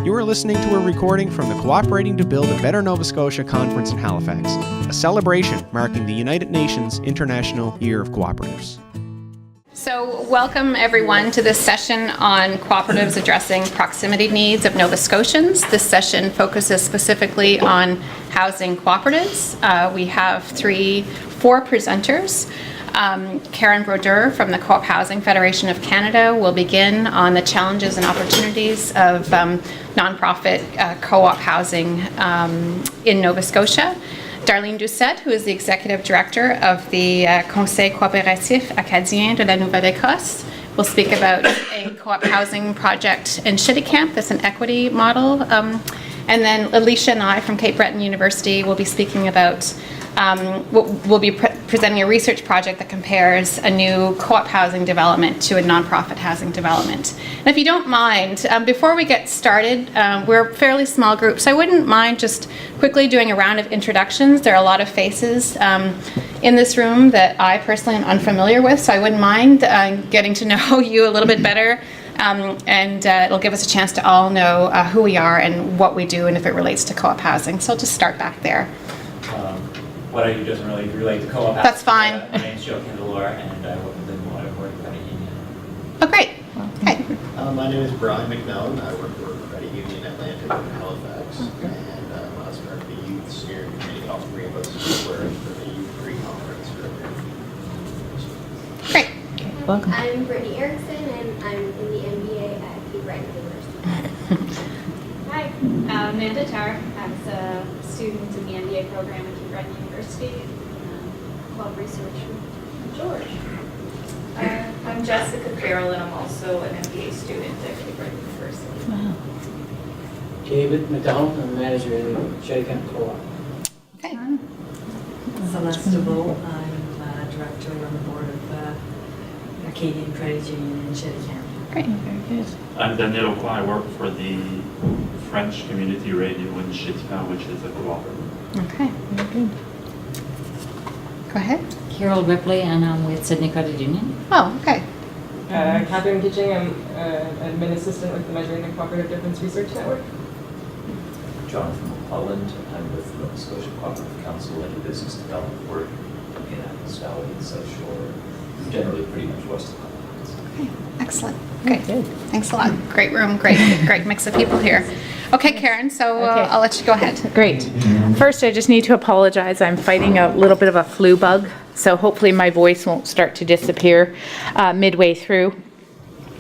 You are listening to a recording from the Cooperating to Build a Better Nova Scotia conference in Halifax, a celebration marking the United Nations International Year of Cooperatives. So welcome everyone to this session on cooperatives addressing proximity needs of Nova Scotians. This session focuses specifically on housing cooperatives. We have four presenters. Karen Brodeur from the Co-op Housing Federation of Canada will begin on the challenges and opportunities of nonprofit co-op housing in Nova Scotia. Darlene Doucet, who is the Executive Director of the Conseil Coopératif Acadien de la Nouvelle-Écosse, will speak about a co-op housing project in Camp that's an equity model. And then Alicia and I from Cape Breton University will be speaking about we'll be presenting a research project that compares a new co-op housing development to a nonprofit housing development. And if you don't mind, before we get started, we're a fairly small group, so I wouldn't mind just quickly doing a round of introductions. There are a lot of faces in this room that I personally am unfamiliar with, so I wouldn't mind getting to know you a little bit better. And it'll give us a chance to all know who we are and what we do and if it relates to co-op housing. So I'll just start back there. What I do doesn't really relate to co-op. That's fine. My name is Joe Candelora, and I work with the Nouvelle-Écosse Credit Union. Oh, great. Okay. My name is Brian McMillan. I work for Credit Union Atlantic in Halifax, and I'm also part of the youth steering committee off Rainbow Square for the youth pre-conference program. Great. Welcome. I'm Brittany Erickson, and I'm in the MBA at Breton University. Hi, Amanda Tarr. I'm a student in the MBA program at Breton University, Club Research with George. I'm Jessica Farrell, and I'm also an MBA student at Breton University. Wow. David McDonald, I'm the manager of the Shetty Camp Co-op. Okay. Celeste DeVoe, I'm director on the board of Acadian Credit Union in Shetty Camp. Great. Very good. I'm Daniel O'Quin. I work for the French Community Radio in Chitipan, which is a cooperative. Okay. Very good. Go ahead. Carol Ripley, and I'm with Sydney Credit Union. Oh, okay. Catherine Kitching, I'm admin assistant with the Measuring and Cooperative Difference Research Network. Jonathan McClelland, I'm with Nova Scotia Cooperative Council and do business development work in Atlas Valley and South Shore, generally pretty much west of Halifax. Okay. Excellent. Great. Good. Thanks a lot. Great room. Great mix of people here. Okay, Karen, so I'll let you go ahead. Great. First, I just need to apologize. I'm fighting a little bit of a flu bug, so hopefully my voice won't start to disappear midway through.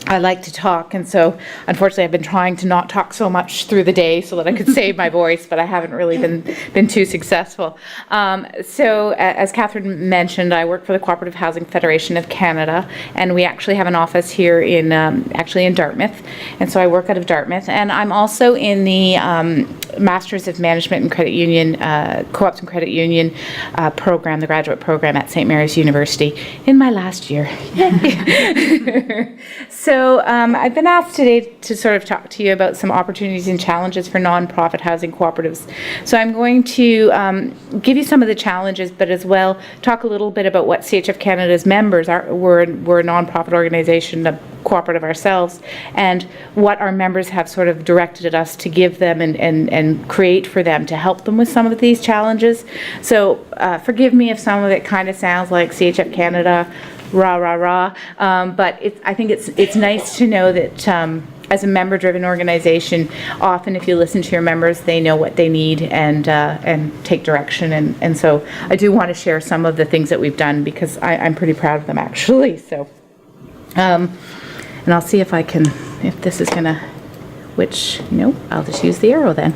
I like to talk, and so unfortunately I've been trying to not talk so much through the day so that I could save my voice, but I haven't really been too successful. So as Catherine mentioned, I work for the Cooperative Housing Federation of Canada, and we actually have an office here in Dartmouth, and so I work out of Dartmouth, and I'm also in the Masters of Management and Credit Union, Co-ops and Credit Union program, the graduate program at St. Mary's University in my last year. So I've been asked today to sort of talk to you about some opportunities and challenges for nonprofit housing cooperatives. So I'm going to give you some of the challenges, but as well talk a little bit about what CHF Canada's members are. We're a nonprofit organization, a cooperative ourselves, and what our members have sort of directed us to give them and create for them to help them with some of these challenges. So forgive me if some of it kind of sounds like CHF Canada, rah, rah, rah. But I think it's nice to know that as a member-driven organization, often if you listen to your members, they know what they need and take direction. And so I do want to share some of the things that we've done because I'm pretty proud of them, actually. So, and I'll see if this is going to, no, I'll just use the arrow then.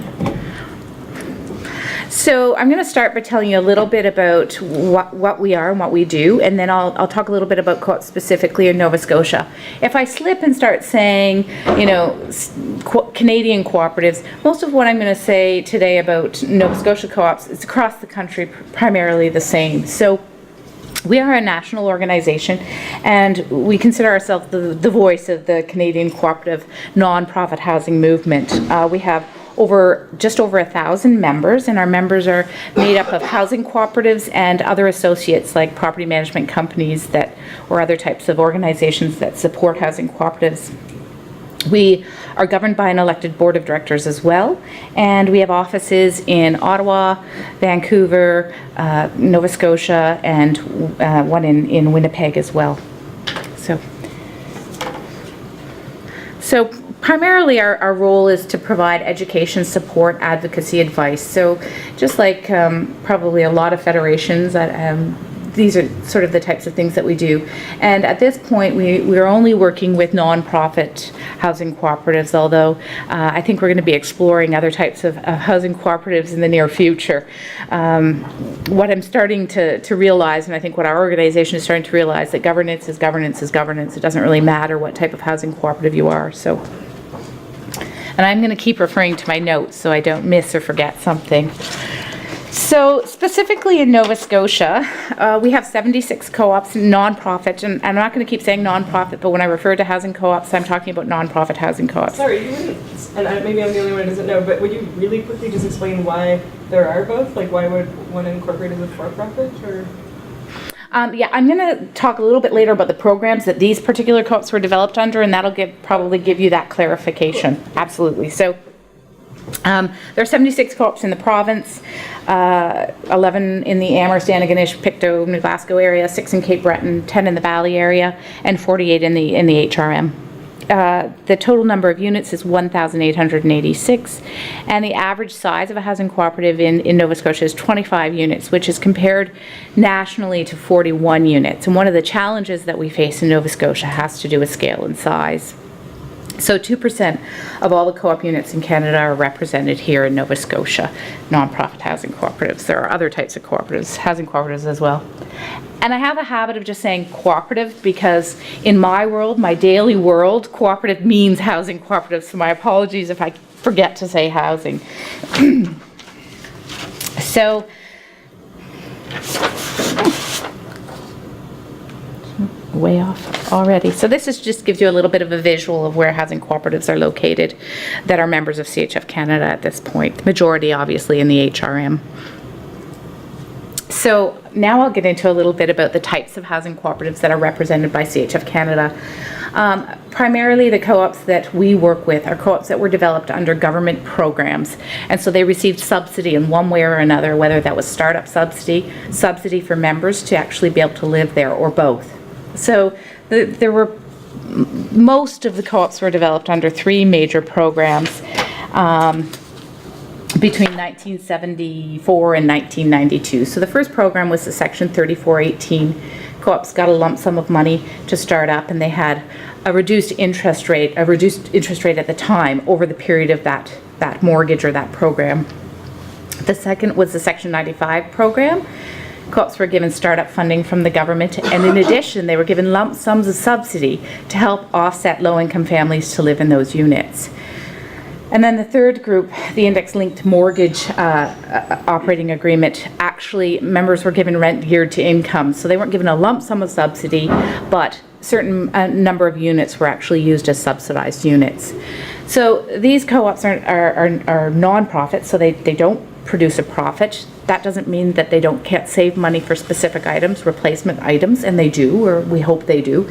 So I'm going to start by telling you a little bit about what we are and what we do, and then I'll talk a little bit about co-ops specifically in Nova Scotia. If I slip and start saying, Canadian cooperatives, most of what I'm going to say today about Nova Scotia co-ops is across the country primarily the same. So we are a national organization, and we consider ourselves the voice of the Canadian cooperative nonprofit housing movement. We have just over 1,000 members, and our members are made up of housing cooperatives and other associates like property management companies or other types of organizations that support housing cooperatives. We are governed by an elected board of directors as well, and we have offices in Ottawa, Vancouver, Nova Scotia, and one in Winnipeg as well. So primarily our role is to provide education, support, advocacy, advice. So just like probably a lot of federations, these are sort of the types of things that we do. And at this point, we're only working with nonprofit housing cooperatives, although I think we're going to be exploring other types of housing cooperatives in the near future. What I'm starting to realize, and I think what our organization is starting to realize, that governance is governance is governance. It doesn't really matter what type of housing cooperative you are. So, and I'm going to keep referring to my notes so I don't miss or forget something. So specifically in Nova Scotia, we have 76 co-ops, non-profit, and I'm not going to keep saying non-profit, but when I refer to housing co-ops, I'm talking about non-profit housing co-ops. Sorry, you wouldn't, and maybe I'm the only one who doesn't know, but would you really quickly just explain why there are both? Like, why would one incorporate as a for-profit, or? Yeah, I'm going to talk a little bit later about the programs that these particular co-ops were developed under, and that'll probably give you that clarification. Cool. Absolutely. So. There are 76 co-ops in the province, 11 in the Amherst, Antigonish, Pictou, New Glasgow area, 6 in Cape Breton, 10 in the Valley area, and 48 in the HRM. The total number of units is 1,886, and the average size of a housing cooperative in Nova Scotia is 25 units, which is compared nationally to 41 units. And one of the challenges that we face in Nova Scotia has to do with scale and size. So 2% of all the co-op units in Canada are represented here in Nova Scotia, non-profit housing cooperatives. There are other types of cooperatives, housing cooperatives as well. And I have a habit of just saying cooperative because in my world, my daily world, cooperative means housing cooperative. So my apologies if I forget to say housing. So, way off already. So this just gives you a little bit of a visual of where housing cooperatives are located that are members of CHF Canada at this point. The majority obviously in the HRM. So now I'll get into a little bit about the types of housing cooperatives that are represented by CHF Canada. Primarily the co-ops that we work with are co-ops that were developed under government programs, and so they received subsidy in one way or another, whether that was startup subsidy, subsidy for members to actually be able to live there, or both. So most of the co-ops were developed under 3 major programs between 1974 and 1992. So the first program was the Section 3418. Co-ops got a lump sum of money to start up, and they had a reduced interest rate at the time over the period of that mortgage or that program. The second was the Section 95 program. Co-ops were given startup funding from the government, and in addition, they were given lump sums of subsidy to help offset low-income families to live in those units. And then the third group, the index-linked mortgage operating agreement, actually members were given rent geared to income, so they weren't given a lump sum of subsidy, but certain number of units were actually used as subsidized units. So these co-ops are non-profit, so they don't produce a profit. That doesn't mean that they can't save money for specific items, replacement items, and they do, or we hope they do.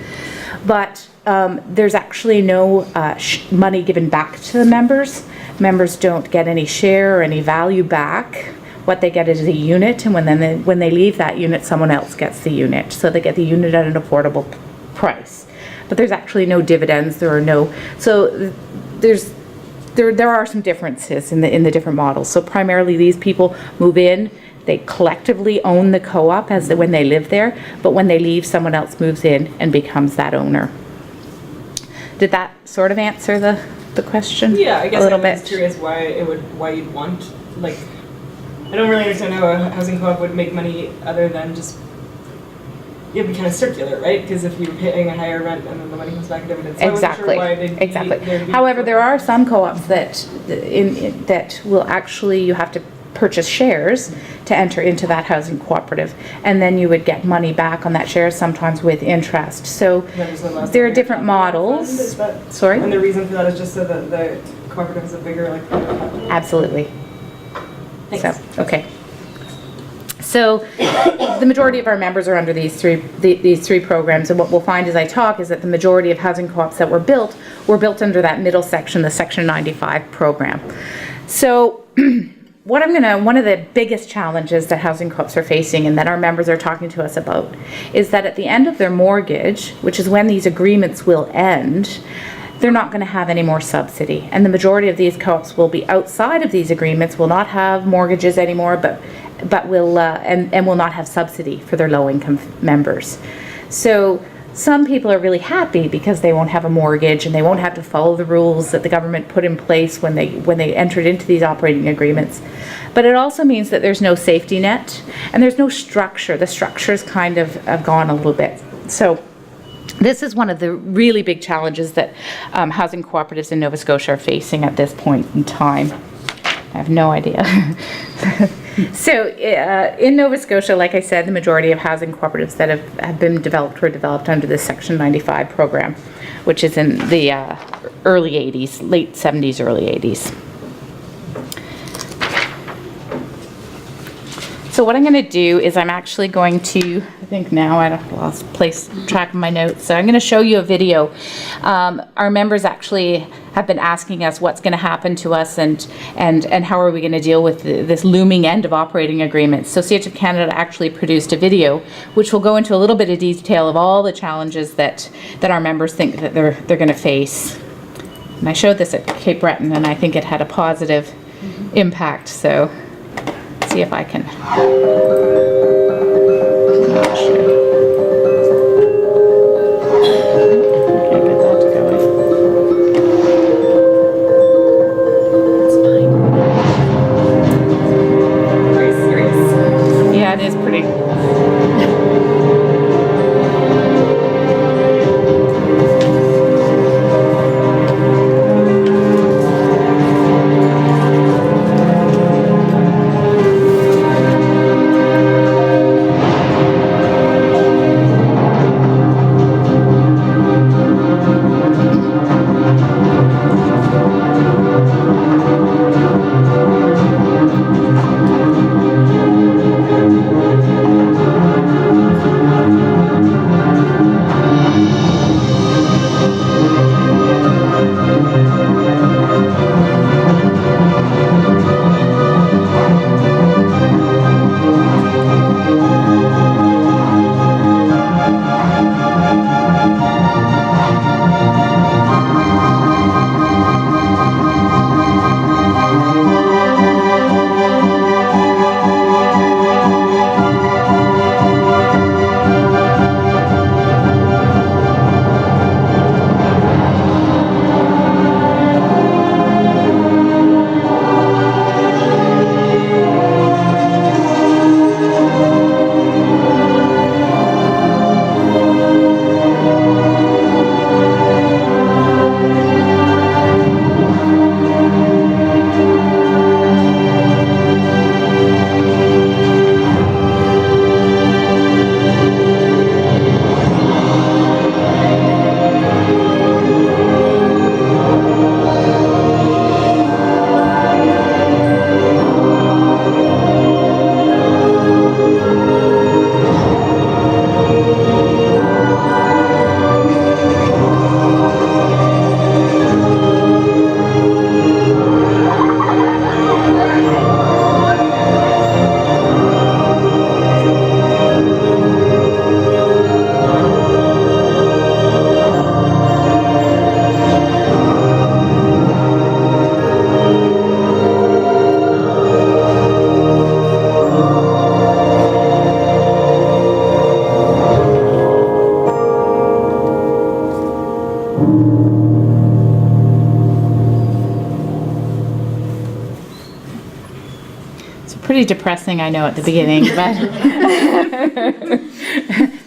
But there's actually no money given back to the members. Members don't get any share or any value back. What they get is a unit, and when they leave that unit, someone else gets the unit. So they get the unit at an affordable price. But there's actually no dividends. There are some differences in the different models. So primarily these people move in, they collectively own the co-op when they live there, but when they leave, someone else moves in and becomes that owner. Did that sort of answer the question? Yeah, I guess a little I was curious why you'd want, like, I don't really understand how a housing co-op would make money other than just, it'd be kind of circular, right? Because if you're paying a higher rent and then the money comes back in dividends. So exactly. I wasn't sure why Exactly. However, there are some co-ops that will actually, you have to purchase shares to enter into that housing cooperative, and then you would get money back on that share, sometimes with interest. So there are different models. Sorry? And the reason for that is just so that the cooperative is a bigger, like, absolutely. Thanks. So, okay. So the majority of our members are under these three programs, and what we'll find as I talk is that the majority of housing co-ops that were built under that middle section, the Section 95 program. So one of the biggest challenges that housing co-ops are facing and that our members are talking to us about is that at the end of their mortgage, which is when these agreements will end, they're not going to have any more subsidy. And the majority of these co-ops will be outside of these agreements, will not have mortgages anymore, but will and will not have subsidy for their low-income members. So some people are really happy because they won't have a mortgage and they won't have to follow the rules that the government put in place when they entered into these operating agreements. But it also means that there's no safety net and there's no structure. The structure's kind of gone a little bit. So this is one of the really big challenges that housing cooperatives in Nova Scotia are facing at this point in time. I have no idea. So in Nova Scotia, like I said, the majority of housing cooperatives that have been developed were developed under the Section 95 program, which is in the early 80s, late 70s, early 80s. So what I'm going to do is I'm actually going to, I think now I've lost track of my notes, so I'm going to show you a video. Our members actually have been asking us what's going to happen to us and how are we going to deal with this looming end of operating agreements. So CHF Canada actually produced a video which will go into a little bit of detail of all the challenges that our members think that they're going to face. And I showed this at Cape Breton and I think it had a positive impact, so see if I can. I'm not sure. Okay, get that going. It's fine. Very serious. Yeah, it is pretty. Pretty depressing, I know, at the beginning, but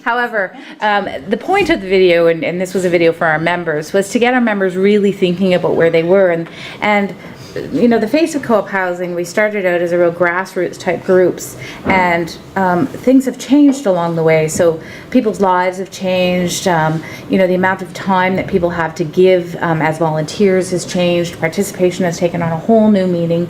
however, the point of the video, and this was a video for our members, was to get our members really thinking about where they were, and the face of co-op housing, we started out as a real grassroots type groups, and things have changed along the way. So people's lives have changed. The amount of time that people have to give as volunteers has changed. Participation has taken on a whole new meaning.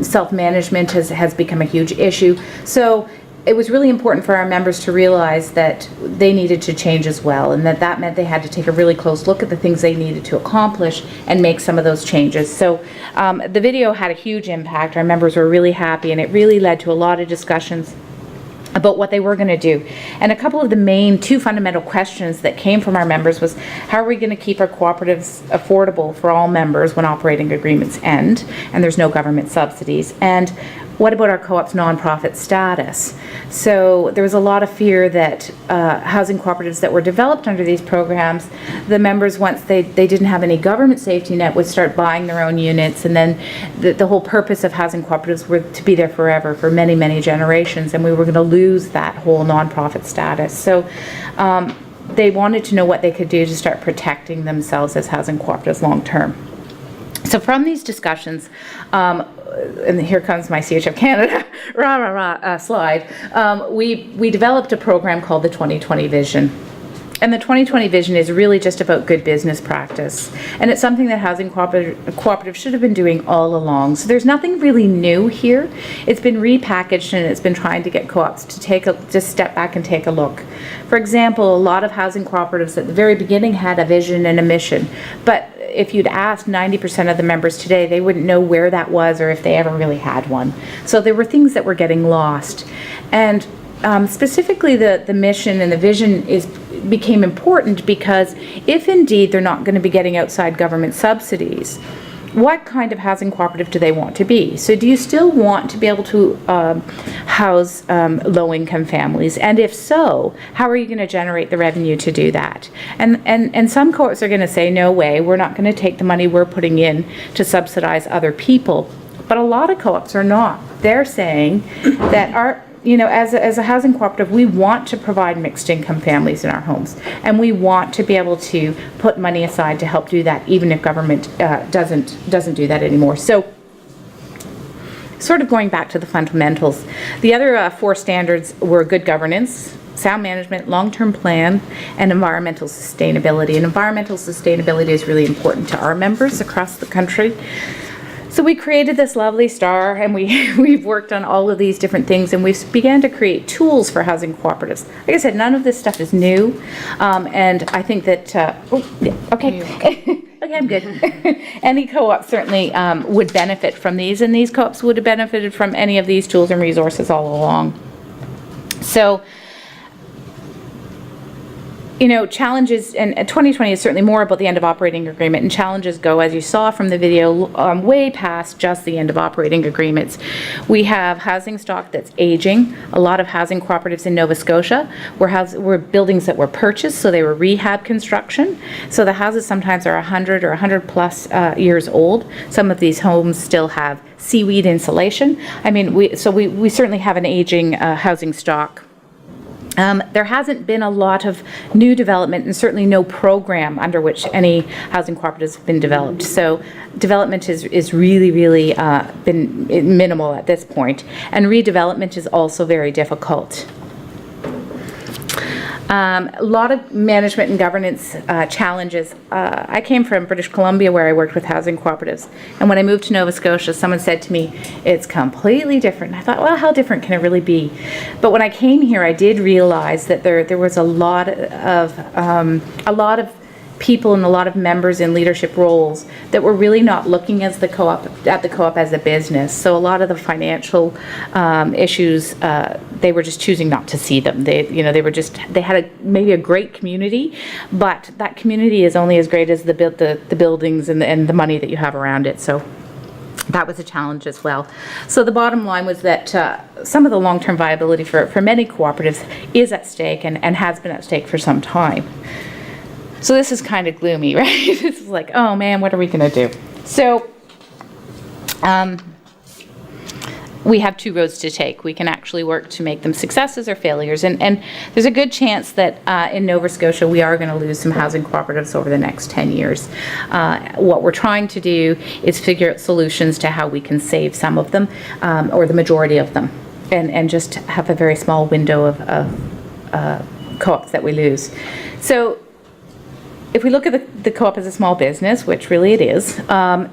Self-management has become a huge issue. So it was really important for our members to realize that they needed to change as well, and that meant they had to take a really close look at the things they needed to accomplish and make some of those changes. So the video had a huge impact. Our members were really happy, and it really led to a lot of discussions about what they were going to do. And a couple of the two fundamental questions that came from our members was, how are we going to keep our cooperatives affordable for all members when operating agreements end and there's no government subsidies? And what about our co-op's nonprofit status? So there was a lot of fear that housing cooperatives that were developed under these programs, the members, once they didn't have any government safety net, would start buying their own units, and then the whole purpose of housing cooperatives were to be there forever, for many, many generations, and we were going to lose that whole nonprofit status. So they wanted to know what they could do to start protecting themselves as housing cooperatives long term. So from these discussions, and here comes my CHF Canada slide, we developed a program called the 2020 Vision. And the 2020 Vision is really just about good business practice. And it's something that housing cooperatives should have been doing all along. So there's nothing really new here. It's been repackaged, and it's been trying to get co-ops to just step back and take a look. For example, a lot of housing cooperatives at the very beginning had a vision and a mission, but if you'd asked 90% of the members today, they wouldn't know where that was or if they ever really had one. So there were things that were getting lost. And specifically the mission and the vision became important because if indeed they're not going to be getting outside government subsidies, what kind of housing cooperative do they want to be? So do you still want to be able to house low-income families? And if so, how are you going to generate the revenue to do that? And some co-ops are going to say, no way, we're not going to take the money we're putting in to subsidize other people. But a lot of co-ops are not. They're saying that as a housing cooperative, we want to provide mixed income families in our homes, and we want to be able to put money aside to help do that, even if government doesn't do that anymore. So, sort of going back to the fundamentals, the other 4 standards were good governance, sound management, long-term plan, and environmental sustainability. And environmental sustainability is really important to our members across the country. So we created this lovely star, and we've worked on all of these different things, and we've began to create tools for housing cooperatives. Like I said, none of this stuff is new, and I think that, okay, I'm good. Any co-op certainly would benefit from these, and these co-ops would have benefited from any of these tools and resources all along. So, challenges, and 2020 is certainly more about the end of operating agreement, and challenges go, as you saw from the video, way past just the end of operating agreements. We have housing stock that's aging. A lot of housing cooperatives in Nova Scotia were buildings that were purchased, so they were rehab construction. So the houses sometimes are 100 or 100 plus years old. Some of these homes still have seaweed insulation. I mean, we certainly have an aging housing stock. There hasn't been a lot of new development, and certainly no program under which any housing cooperatives have been developed. So development is really, really been minimal at this point. And redevelopment is also very difficult. A lot of management and governance challenges. I came from British Columbia, where I worked with housing cooperatives. And when I moved to Nova Scotia, someone said to me, it's completely different. I thought, well, how different can it really be? But when I came here, I did realize that there was a lot of people and a lot of members in leadership roles that were really not looking at the co-op as a business. So a lot of the financial issues, they were just choosing not to see them. They had maybe a great community, but that community is only as great as the buildings and the money that you have around it. So that was a challenge as well. So the bottom line was that some of the long-term viability for many cooperatives is at stake and has been at stake for some time. So this is kind of gloomy, right? This is like, oh man, what are we going to do? So we have two roads to take. We can actually work to make them successes or failures. And there's a good chance that in Nova Scotia we are going to lose some housing cooperatives over the next 10 years. What we're trying to do is figure out solutions to how we can save some of them, or the majority of them, and just have a very small window of co-ops that we lose. So if we look at the co-op as a small business, which really it is,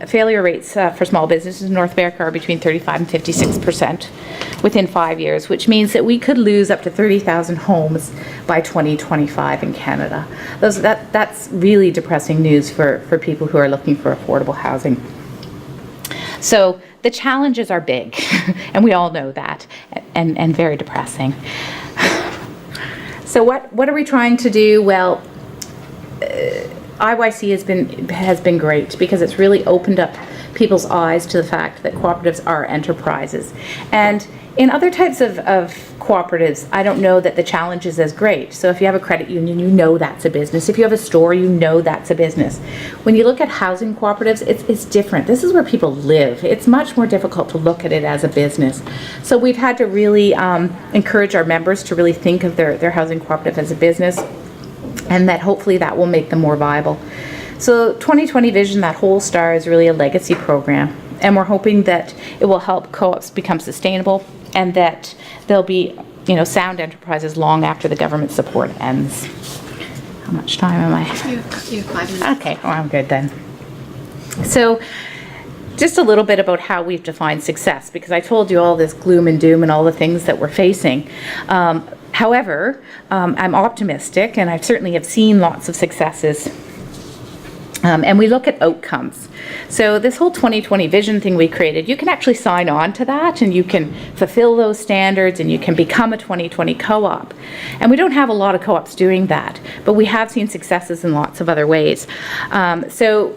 failure rates for small businesses in North America are between 35 and 56% within 5 years, which means that we could lose up to 30,000 homes by 2025 in Canada. That's really depressing news for people who are looking for affordable housing. So the challenges are big, and we all know that, and very depressing. So what are we trying to do? Well, IYC has been great because it's really opened up people's eyes to the fact that cooperatives are enterprises. And in other types of cooperatives, I don't know that the challenge is as great. So if you have a credit union, you know that's a business. If you have a store, you know that's a business. When you look at housing cooperatives, it's different. This is where people live. It's much more difficult to look at it as a business. So we've had to really encourage our members to really think of their housing cooperative as a business, and that hopefully that will make them more viable. So 2020 Vision, that whole star, is really a legacy program, and we're hoping that it will help co-ops become sustainable and that they'll be, sound enterprises long after the government support ends. How much time am I? You have 5 minutes. Okay, well, I'm good then. So just a little bit about how we've defined success, because I told you all this gloom and doom and all the things that we're facing. However, I'm optimistic, and I certainly have seen lots of successes. And we look at outcomes. So this whole 2020 Vision thing we created, you can actually sign on to that, and you can fulfill those standards, and you can become a 2020 co-op. And we don't have a lot of co-ops doing that, but we have seen successes in lots of other ways. So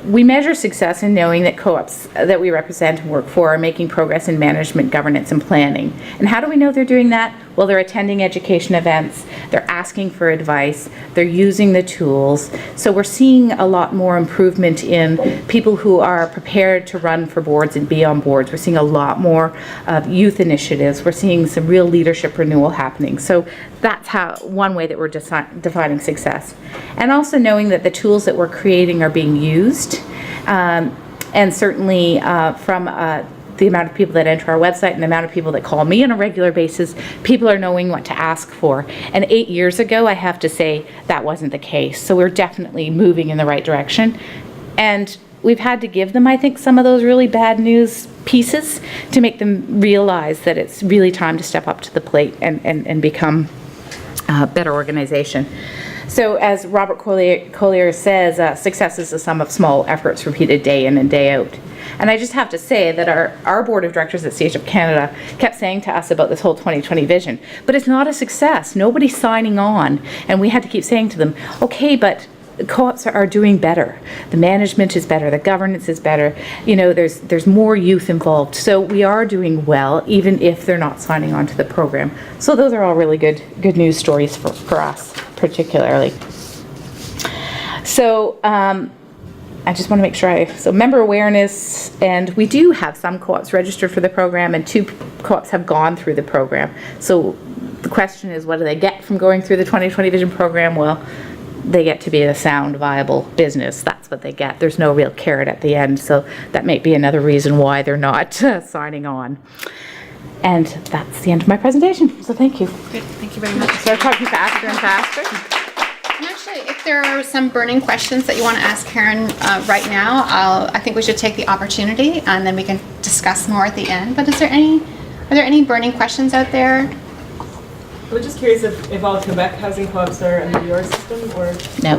we measure success in knowing that co-ops that we represent and work for are making progress in management, governance, and planning. And how do we know they're doing that? Well, they're attending education events, they're asking for advice, they're using the tools. So we're seeing a lot more improvement in people who are prepared to run for boards and be on boards. We're seeing a lot more youth initiatives. We're seeing some real leadership renewal happening. So that's one way that we're defining success. And also knowing that the tools that we're creating are being used, and certainly from the amount of people that enter our website and the amount of people that call me on a regular basis, people are knowing what to ask for. And 8 years ago, I have to say, that wasn't the case. So we're definitely moving in the right direction. And we've had to give them, I think, some of those really bad news pieces to make them realize that it's really time to step up to the plate and become a better organization. So as Robert Collier says, success is the sum of small efforts repeated day in and day out. And I just have to say that our board of directors at CHF Canada kept saying to us about this whole 2020 Vision, but it's not a success. Nobody's signing on. And we had to keep saying to them, okay, but co-ops are doing better. The management is better. The governance is better. There's more youth involved. So we are doing well, even if they're not signing on to the program. So those are all really good news stories for us, particularly. So I just want to make sure so member awareness, and we do have some co-ops registered for the program, and 2 co-ops have gone through the program. So the question is, what do they get from going through the 2020 Vision program? Well, they get to be a sound, viable business. That's what they get. There's no real carrot at the end, so that may be another reason why they're not signing on. And that's the end of my presentation, so thank you. Good, thank you very much. So I'm talking faster and faster. And actually, if there are some burning questions that you want to ask Karen right now, I think we should take the opportunity, and then we can discuss more at the end. But are there any burning questions out there? I was just curious if all Quebec housing co-ops are under your system, or? No.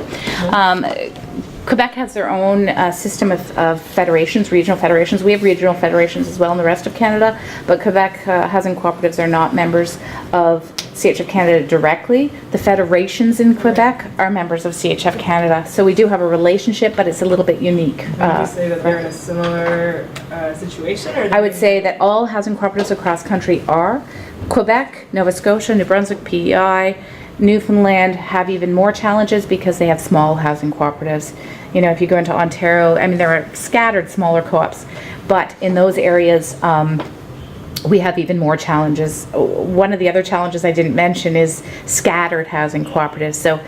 Quebec has their own system of federations, regional federations. We have regional federations as well in the rest of Canada, but Quebec housing cooperatives are not members of CHF Canada directly. The federations in Quebec are members of CHF Canada, so we do have a relationship, but it's a little bit unique. Would you say that they're in a similar situation? Or I would say that all housing cooperatives across country are. Quebec, Nova Scotia, New Brunswick, PEI, Newfoundland have even more challenges because they have small housing cooperatives. If you go into Ontario, there are scattered smaller co-ops, but in those areas, we have even more challenges. One of the other challenges I didn't mention is scattered housing cooperatives. So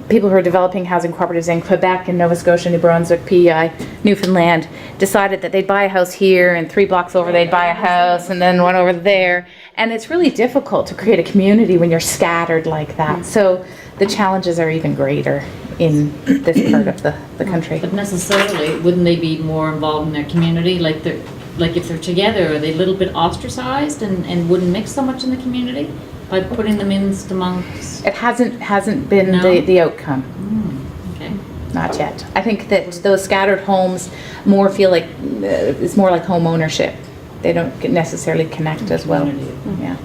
people who are developing housing cooperatives in Quebec and Nova Scotia, New Brunswick, PEI, Newfoundland, decided that they'd buy a house here and 3 blocks over they'd buy a house and then one over there. And it's really difficult to create a community when you're scattered like that. So the challenges are even greater in this part of the country. But necessarily, wouldn't they be more involved in their community? Like if they're together, are they a little bit ostracized and wouldn't mix so much in the community by putting them in amongst? It hasn't been the outcome. Okay. Not yet. I think that those scattered homes more feel like it's more like home ownership. They don't necessarily connect as well. Yeah.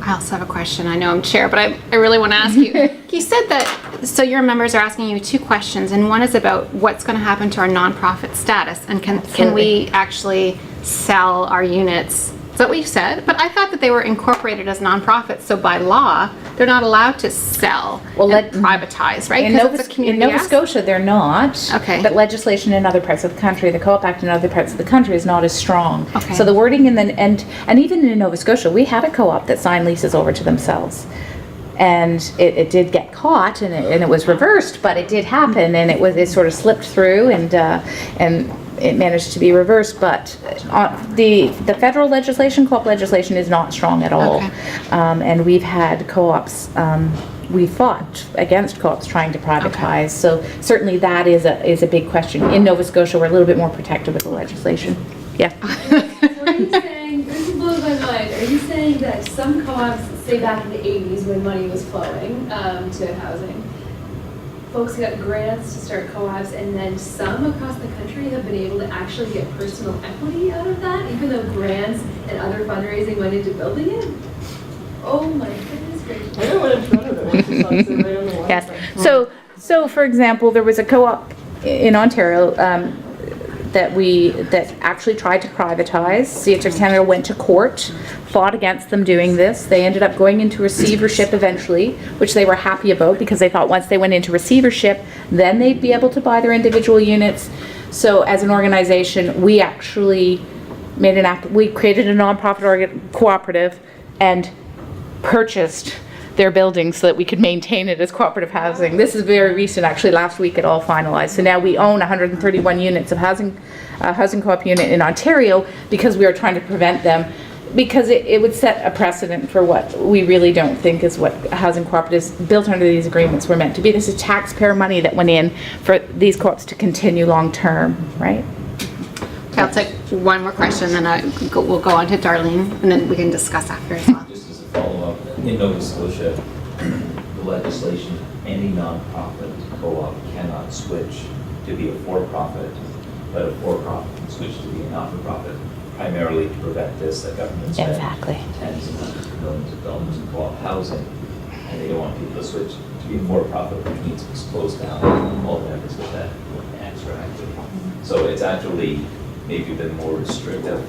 I also have a question. I know I'm chair, but I really want to ask you. You said that, so your members are asking you 2 questions, and one is about what's going to happen to our nonprofit status, and can we actually sell our units? Is that what you said? But I thought that they were incorporated as nonprofits, so by law, they're not allowed to sell and privatize, right? In Nova Scotia, they're not. Okay. But legislation in other parts of the country, the Co-op Act in other parts of the country is not as strong. Okay. So the wording and even in Nova Scotia, we had a co-op that signed leases over to themselves. And it did get caught and it was reversed, but it did happen, and it sort of slipped through and it managed to be reversed. But the federal legislation, co-op legislation, is not strong at all. Okay. And we've had co-ops, we fought against co-ops trying to privatize. So certainly that is a big question. In Nova Scotia, we're a little bit more protective with the legislation. Yeah. Are you saying, this blows my mind, are you saying that some co-ops, say back in the 80s when money was flowing to housing, folks got grants to start co-ops, and then some across the country have been able to actually get personal equity out of that, even though grants and other fundraising went into building it? Oh my goodness gracious. I know what in front of it once you saw it right on the wall. Yes. So for example, there was a co-op in Ontario that actually tried to privatize. CHS Canada went to court, fought against them doing this. They ended up going into receivership eventually, which they were happy about because they thought once they went into receivership, then they'd be able to buy their individual units. So as an organization, we actually we created a nonprofit cooperative and purchased their buildings so that we could maintain it as cooperative housing. This is very recent, actually last week it all finalized. So now we own 131 units of housing co-op unit in Ontario because we are trying to prevent them, because it would set a precedent for what we really don't think is what housing cooperatives built under these agreements were meant to be. This is taxpayer money that went in for these co-ops to continue long term, right? Okay, I'll take one more question, then we'll go on to Darlene, and then we can discuss after as well. Just as a follow-up, in Nova Scotia, the legislation, any nonprofit co-op cannot switch to be a for-profit, but a for-profit can switch to be a not-for-profit, primarily to prevent this. The government spent tens and hundreds of millions of dollars in co-op housing, and they don't want people to switch to be a for-profit, which means it's closed down, all the efforts with that extra activity. So it's actually maybe a bit more restrictive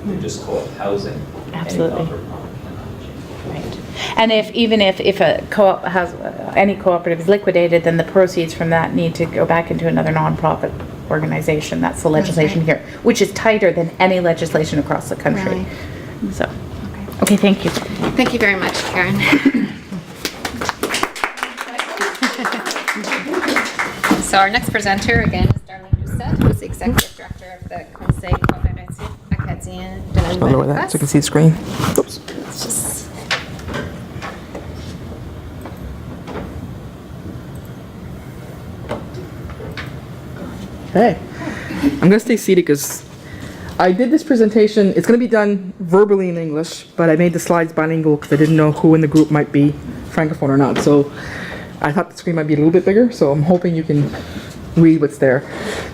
than just co-op housing. Absolutely. Any not-for-profit cannot change. Right. And if a co-op has any cooperative is liquidated, then the proceeds from that need to go back into another nonprofit organization. That's the legislation here, which is tighter than any legislation across the country. Right. So, okay, thank you. Thank you very much, Karen. So our next presenter again is Darlene Doucet, who's the Executive Director of the Conseil Coopératif Acadien de Nouvelle-Écosse. So you can see the screen. Oops. It's just... Hey, I'm going to stay seated because I did this presentation. It's going to be done verbally in English, but I made the slides bilingual because I didn't know who in the group might be Francophone or not. So I thought the screen might be a little bit bigger, so I'm hoping you can read what's there.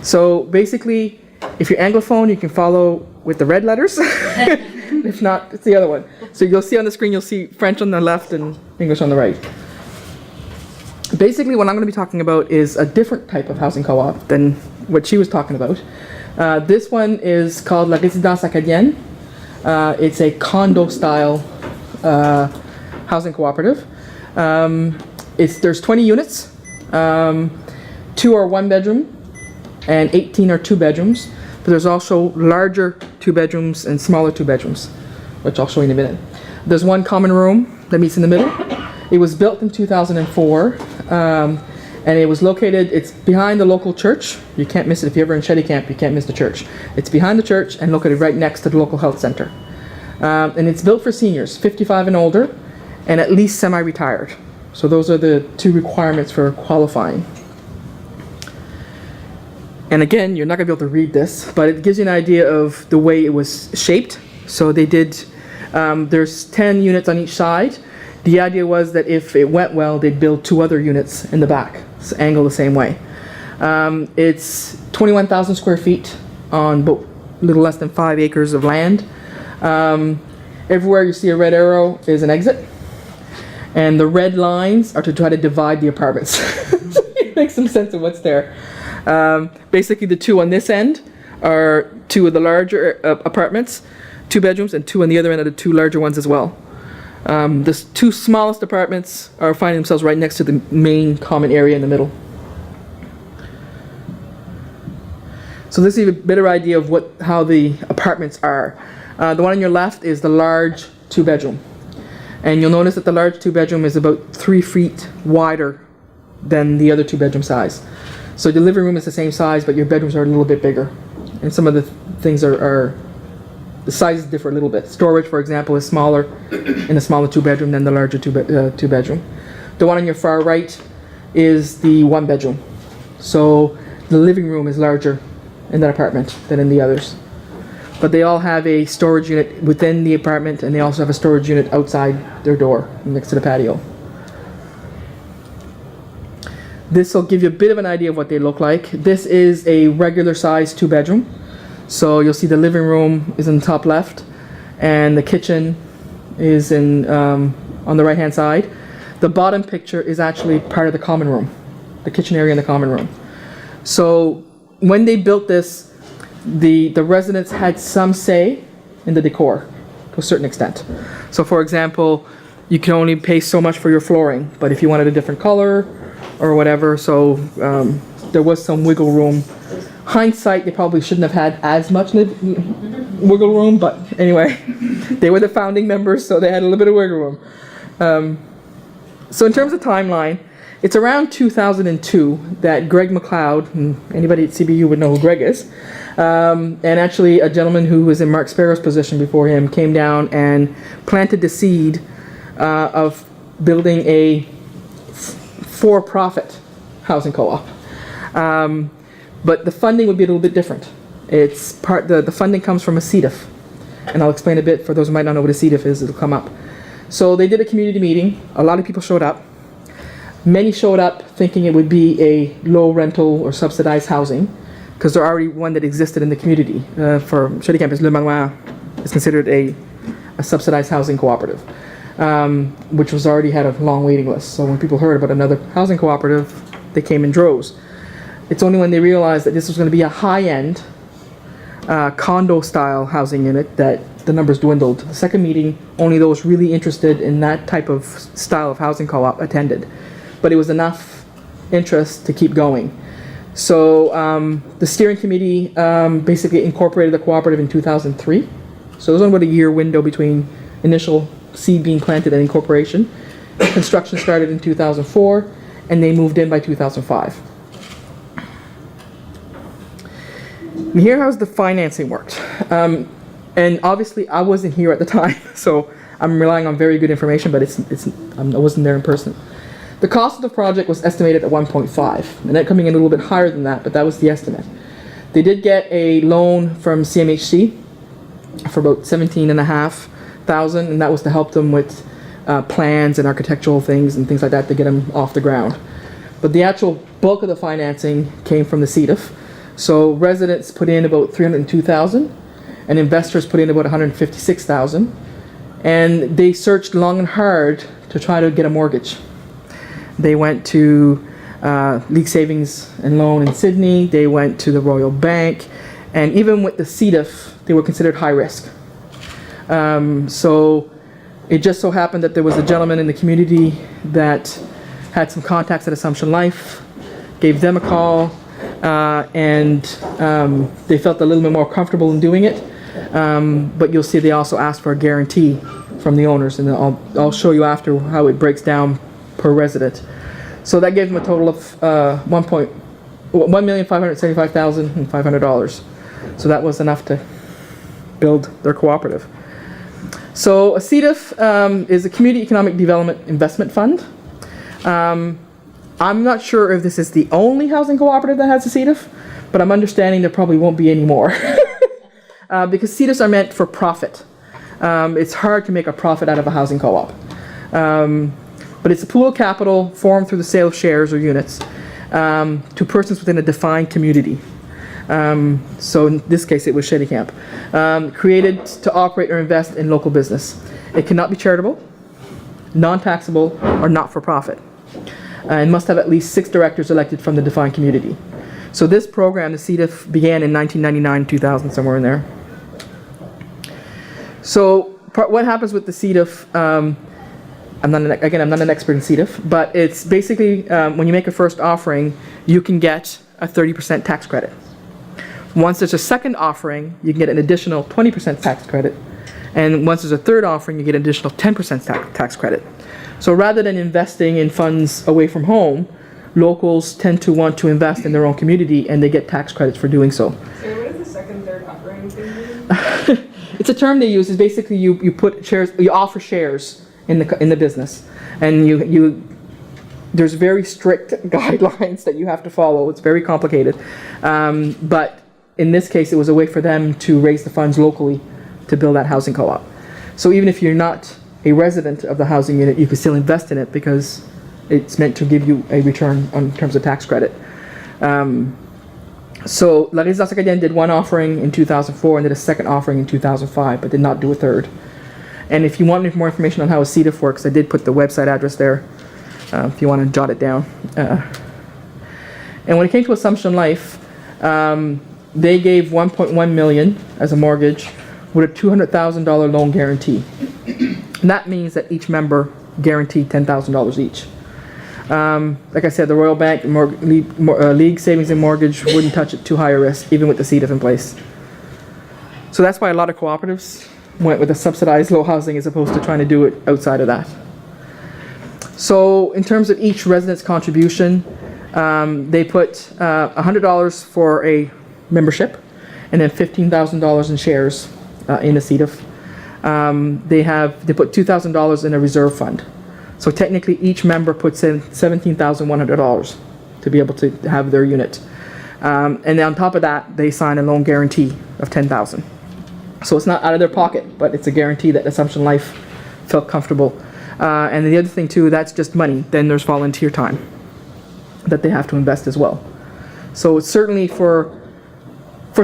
So basically, if you're Anglophone, you can follow with the red letters. If not, it's the other one. So you'll see on the screen, you'll see French on the left and English on the right. Basically, what I'm going to be talking about is a different type of housing co-op than what she was talking about. This one is called La Présidence Acadienne. It's a condo-style housing cooperative. There's 20 units. 2 are 1 bedroom, and 18 are 2 bedrooms. But there's also larger 2 bedrooms and smaller 2 bedrooms, which I'll show you in a minute. There's one common room that meets in the middle. It was built in 2004, and it was located, it's behind the local church. You can't miss it. If you're ever in Shetty Camp, you can't miss the church. It's behind the church and located right next to the local health center. And it's built for seniors, 55 and older, and at least semi-retired. So those are the 2 requirements for qualifying. And again, you're not going to be able to read this, but it gives you an idea of the way it was shaped. So they did, there's 10 units on each side. The idea was that if it went well, they'd build 2 other units in the back, angled the same way. It's 21,000 square feet on a little less than 5 acres of land. Everywhere you see a red arrow is an exit. And the red lines are to try to divide the apartments. Make some sense of what's there. Basically, the 2 on this end are 2 of the larger apartments, 2 bedrooms, and 2 on the other end are the 2 larger ones as well. The 2 smallest apartments are finding themselves right next to the main common area in the middle. So this is a better idea of how the apartments are. The one on your left is the large 2 bedroom. And you'll notice that the large 2 bedroom is about 3 feet wider than the other 2 bedroom size. So the living room is the same size, but your bedrooms are a little bit bigger. And some of the things the sizes differ a little bit. Storage, for example, is smaller in the smaller 2 bedroom than the larger 2 bedroom. The one on your far right is the 1 bedroom. So the living room is larger in that apartment than in the others. But they all have a storage unit within the apartment, and they also have a storage unit outside their door next to the patio. This will give you a bit of an idea of what they look like. This is a regular size 2 bedroom. So you'll see the living room is in the top left, and the kitchen is on the right hand side. The bottom picture is actually part of the common room, the kitchen area in the common room. So when they built this, the residents had some say in the decor to a certain extent. So for example, you can only pay so much for your flooring, but if you wanted a different color or whatever, so there was some wiggle room. Hindsight, they probably shouldn't have had as much wiggle room, but anyway, they were the founding members, so they had a little bit of wiggle room. So in terms of timeline, it's around 2002 that Greg McLeod, and anybody at CBU would know who Greg is, and actually a gentleman who was in Mark Sparrow's position before him came down and planted the seed of building a for-profit housing co-op. But the funding would be a little bit different. It's the funding comes from a CEDF, and I'll explain a bit for those who might not know what a CEDF is. It'll come up. So they did a community meeting. A lot of people showed up. Many showed up thinking it would be a low rental or subsidized housing, because there already one that existed in the community. For Shetty Camp, Le Manoir is considered a subsidized housing cooperative, which was already had a long waiting list. So when people heard about another housing cooperative, they came in droves. It's only when they realized that this was going to be a high-end condo-style housing unit that the numbers dwindled. The second meeting, only those really interested in that type of style of housing co-op attended. But it was enough interest to keep going. So the steering committee basically incorporated the cooperative in 2003. So there was about a year window between initial seed being planted and incorporation. Construction started in 2004, and they moved in by 2005. And here how's the financing worked. And obviously I wasn't here at the time, so I'm relying on very good information, but I wasn't there in person. The cost of the project was estimated at 1.5, and that coming in a little bit higher than that, but that was the estimate. They did get a loan from CMHC for about $17,500, and that was to help them with plans and architectural things and things like that to get them off the ground. But the actual bulk of the financing came from the CEDF. So residents put in about $302,000, and investors put in about $156,000, and they searched long and hard to try to get a mortgage. They went to League Savings and Loan in Sydney, they went to the Royal Bank, and even with the CEDF, they were considered high risk. So it just so happened that there was a gentleman in the community that had some contacts at Assumption Life, gave them a call. and they felt a little bit more comfortable in doing it. But you'll see they also asked for a guarantee from the owners, and I'll show you after how it breaks down per resident. So that gave them a total of $1,575,500. So that was enough to build their cooperative. So a CEDIF is a Community Economic Development Investment Fund. I'm not sure if this is the only housing cooperative that has a CEDIF, but I'm understanding there probably won't be any more. Because CEDIFs are meant for profit. It's hard to make a profit out of a housing co-op. But it's a pool of capital formed through the sale of shares or units to persons within a defined community. So in this case it was Shetty Camp. Created to operate or invest in local business. It cannot be charitable, non-taxable, or not-for-profit. And must have at least 6 directors elected from the defined community. So this program, the CEDIF, began in 1999, 2000, somewhere in there. So what happens with the CEDIF, I'm not an expert in CEDIF, but it's basically when you make a first offering, you can get a 30% tax credit. Once there's a second offering, you can get an additional 20% tax credit. And once there's a third offering, you get an additional 10% tax credit. So rather than investing in funds away from home, locals tend to want to invest in their own community, and they get tax credits for doing so. So what is the second, third offering thing? It's a term they use. Is basically you put shares, you offer shares in the business, and there's very strict guidelines that you have to follow. It's very complicated, but in this case, it was a way for them to raise the funds locally to build that housing co-op. So even if you're not a resident of the housing unit, you can still invest in it because it's meant to give you a return in terms of tax credit. So La Résidence Acadienne did one offering in 2004 and did a second offering in 2005, but did not do a third. And if you want more information on how a CEDIF works, I did put the website address there if you want to jot it down. And when it came to Assumption Life, they gave $1.1 million as a mortgage with a $200,000 loan guarantee. And that means that each member guaranteed $10,000 each. Like I said, the Royal Bank League Savings and Mortgage wouldn't touch it too high a risk, even with the CEDIF in place. So that's why a lot of cooperatives went with a subsidized low housing as opposed to trying to do it outside of that. So in terms of each resident's contribution, they put $100 for a membership and then $15,000 in shares in the CEDIF. They put $2,000 in a reserve fund. So technically each member puts in $17,100 to be able to have their unit. And then on top of that, they sign a loan guarantee of $10,000. So it's not out of their pocket, but it's a guarantee that Assumption Life felt comfortable. And the other thing too, that's just money. Then there's volunteer time that they have to invest as well. So certainly for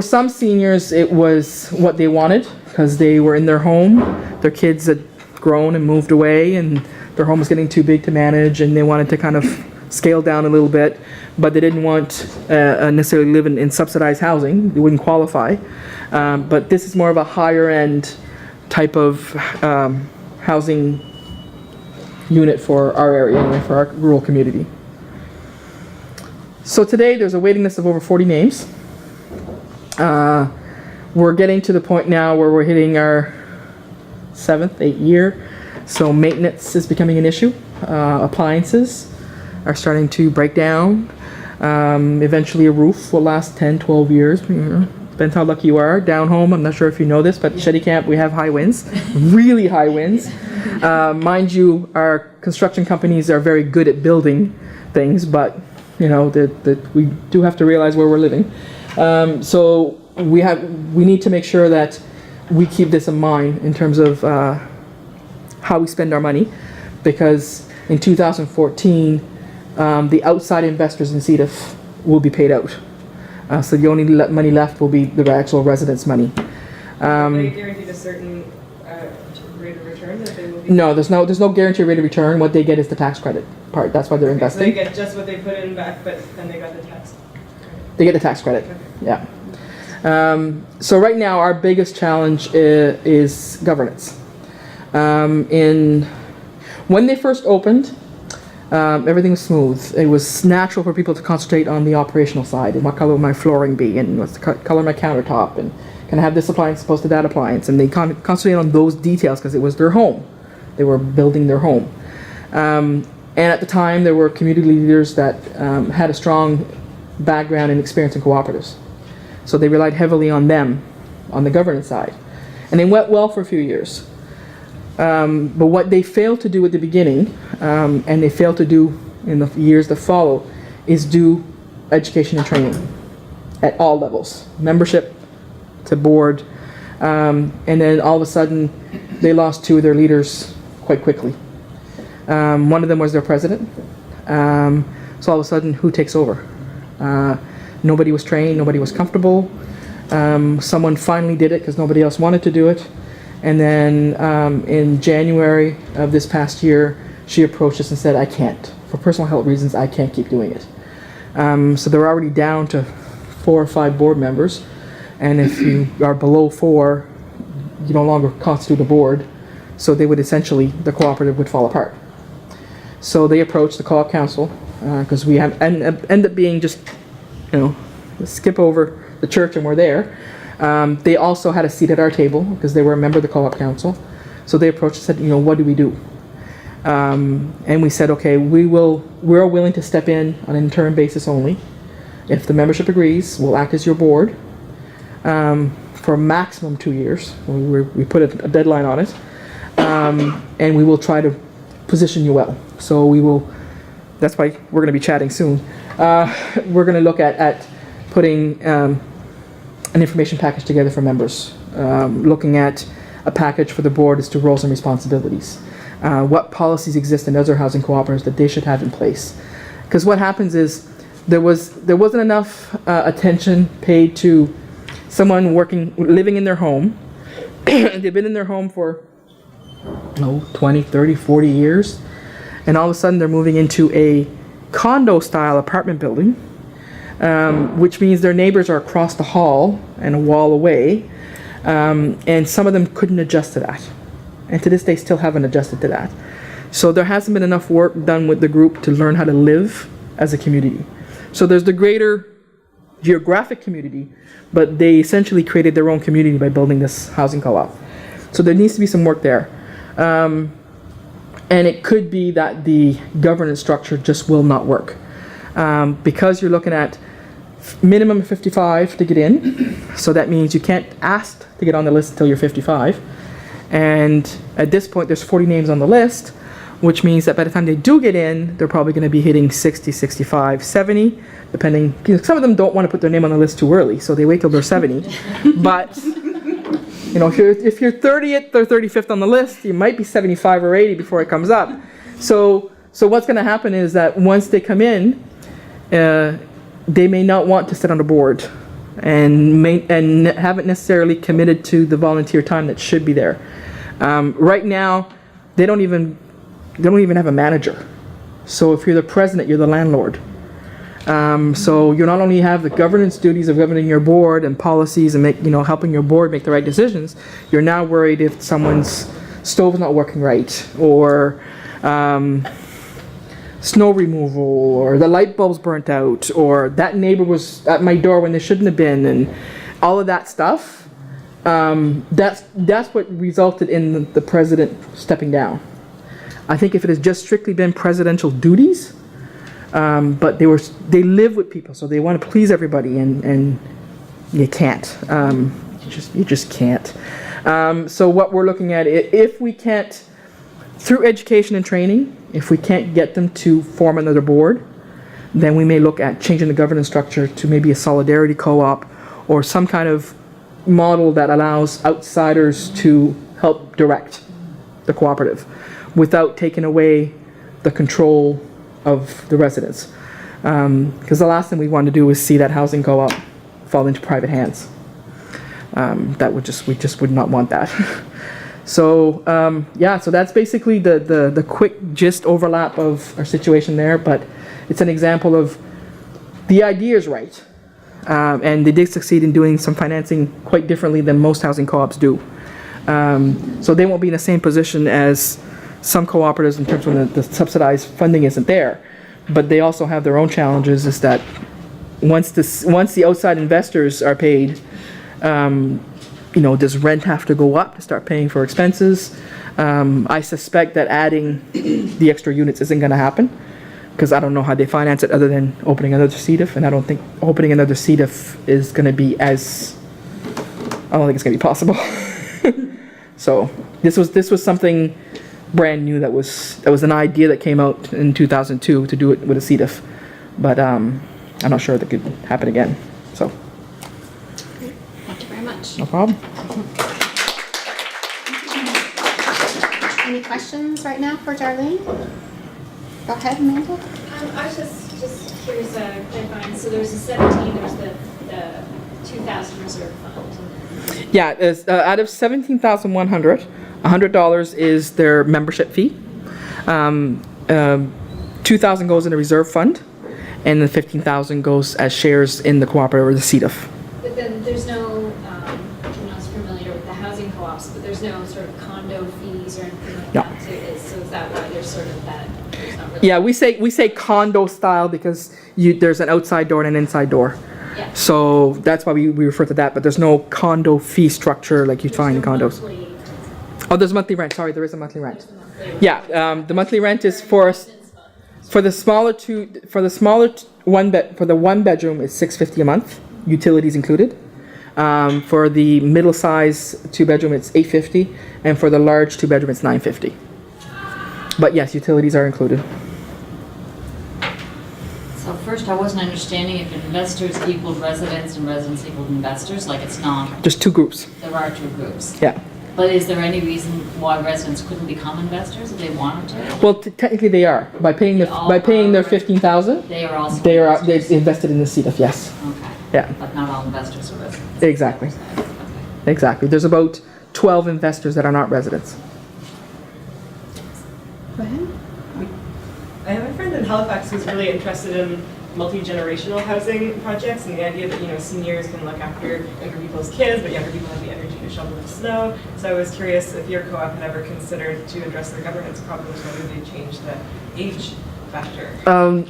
some seniors, it was what they wanted because they were in their home. Their kids had grown and moved away, and their home was getting too big to manage, and they wanted to kind of scale down a little bit, but they didn't want necessarily live in subsidized housing. They wouldn't qualify. But this is more of a higher end type of housing unit for our area and for our rural community. So today there's a waiting list of over 40 names. We're getting to the point now where we're hitting our 7th, 8th year. So maintenance is becoming an issue. Appliances are starting to break down. Eventually a roof will last 10, 12 years. Depends how lucky you are. Down home, I'm not sure if you know this, but Shetty Camp, we have high winds, really high winds. Mind you, our construction companies are very good at building things, but you know, we do have to realize where we're living. So we need to make sure that we keep this in mind in terms of how we spend our money, because in 2014, the outside investors in CEDIF will be paid out. So the only money left will be the actual residents' money. Are they guaranteed a certain rate of return that they will be? No, there's no guaranteed rate of return. What they get is the tax credit part. That's why they're investing. So they get just what they put in back, but then they got the tax. They get the tax credit. Okay. Yeah. So right now, our biggest challenge is governance. When they first opened, Everything was smooth. It was natural for people to concentrate on the operational side and what color will my flooring be and what's the color of my countertop and can I have this appliance opposed to that appliance, and they concentrated on those details because it was their home. They were building their home. And at the time there were community leaders that had a strong background and experience in cooperatives. So they relied heavily on them on the governance side. And they went well for a few years. But what they failed to do at the beginning, and they failed to do in the years that follow, is do education and training at all levels, membership to board, and then all of a sudden they lost two of their leaders quite quickly. One of them was their president, so all of a sudden who takes over? Nobody was trained, nobody was comfortable. Someone finally did it because nobody else wanted to do it. And then in January of this past year, she approached us and said, I can't. For personal health reasons, I can't keep doing it. So they're already down to 4 or 5 board members. And if you are below 4, you no longer constitute a board. So they would essentially, the cooperative would fall apart. So they approached the co-op council because we have end up being just, skip over the church and we're there. They also had a seat at our table because they were a member of the co-op council. So they approached and said, what do we do? And we said, okay, we're willing to step in on an interim basis only. If the membership agrees, we'll act as your board for a maximum 2 years. We put a deadline on it. And we will try to position you well. So we will, that's why we're going to be chatting soon. We're going to look at putting an information package together for members, looking at a package for the board as to roles and responsibilities. What policies exist in other housing cooperatives that they should have in place. Because what happens is there wasn't enough attention paid to someone living in their home. They've been in their home for 20, 30, 40 years. And all of a sudden they're moving into a condo style apartment building, which means their neighbors are across the hall and a wall away. And some of them couldn't adjust to that. And to this day still haven't adjusted to that. So there hasn't been enough work done with the group to learn how to live as a community. So there's the greater geographic community, but they essentially created their own community by building this housing co-op. So there needs to be some work there. And it could be that the governance structure just will not work. Because you're looking at minimum 55 to get in. So that means you can't ask to get on the list until you're 55. And at this point, there's 40 names on the list, which means that by the time they do get in, they're probably going to be hitting 60, 65, 70, depending. Some of them don't want to put their name on the list too early, so they wait till they're 70. But if you're 30th or 35th on the list, you might be 75 or 80 before it comes up. So what's going to happen is that once they come in, they may not want to sit on the board and haven't necessarily committed to the volunteer time that should be there. Right now, they don't even have a manager. So if you're the president, you're the landlord. So you not only have the governance duties of governing your board and policies and helping your board make the right decisions, you're now worried if someone's stove is not working right, or snow removal, or the light bulb's burnt out, or that neighbor was at my door when they shouldn't have been, and all of that stuff. That's what resulted in the president stepping down. I think if it has just strictly been presidential duties, but they live with people, so they want to please everybody, and you can't. You just can't. So what we're looking at, if we can't, through education and training, if we can't get them to form another board, then we may look at changing the governance structure to maybe a solidarity co-op or some kind of model that allows outsiders to help direct the cooperative without taking away the control of the residents. Because the last thing we want to do is see that housing co-op fall into private hands. We just would not want that. So so that's basically the quick gist overlap of our situation there, but it's an example of the idea is right. And they did succeed in doing some financing quite differently than most housing co-ops do. So they won't be in the same position as some cooperatives in terms of when the subsidized funding isn't there. But they also have their own challenges, is that once the outside investors are paid, you know, does rent have to go up to start paying for expenses? I suspect that adding the extra units isn't going to happen, because I don't know how they finance it other than opening another CDF, and I don't think opening another CDF is going to be as, I don't think it's going to be possible. So this was something brand new that was an idea that came out in 2002 to do it with a CDF, but I'm not sure that could happen again. So. Thank you very much. No problem. Any questions right now for Darlene? Go ahead, Amanda. I was just curious, clarifying, so there's a 17, there's the 2,000 reserve fund. Yeah, it's, out of $17,100, $100 is their membership fee. 2,000 goes in a reserve fund, and the 15,000 goes as shares in the cooperative or the CDF. But then there's no, I'm not familiar with the housing co-ops, but there's no sort of condo fees or anything like No. that. So is that why there's sort of that? There's not really Yeah, we say condo style because there's an outside door and an inside door. Yeah. So that's why we refer to that, but there's no condo fee structure like you find in condos. Oh, there's monthly rent. Sorry, there is a monthly rent. Yeah, the monthly rent is for the one bedroom is $650 a month, utilities included. For the middle size 2-bedroom it's $850, and for the large 2-bedroom it's $950. But yes, utilities are included. So first, I wasn't understanding if investors equaled residents and residents equaled investors, like it's not. Just two groups. There are two groups. Yeah. But is there any reason why residents couldn't become investors if they wanted to? Well, technically they are. By paying their 15,000, They are also they've invested in the CDF, yes. Okay. Yeah. But not all investors are residents. Exactly. Exactly. There's about 12 investors that are not residents. Go ahead. I have a friend in Halifax who's really interested in multi-generational housing projects and the idea that, you know, seniors can look after younger people's kids, but younger people have the energy to shovel the snow. So I was curious if your co-op had ever considered to address their governance problems, whether they change the age factor.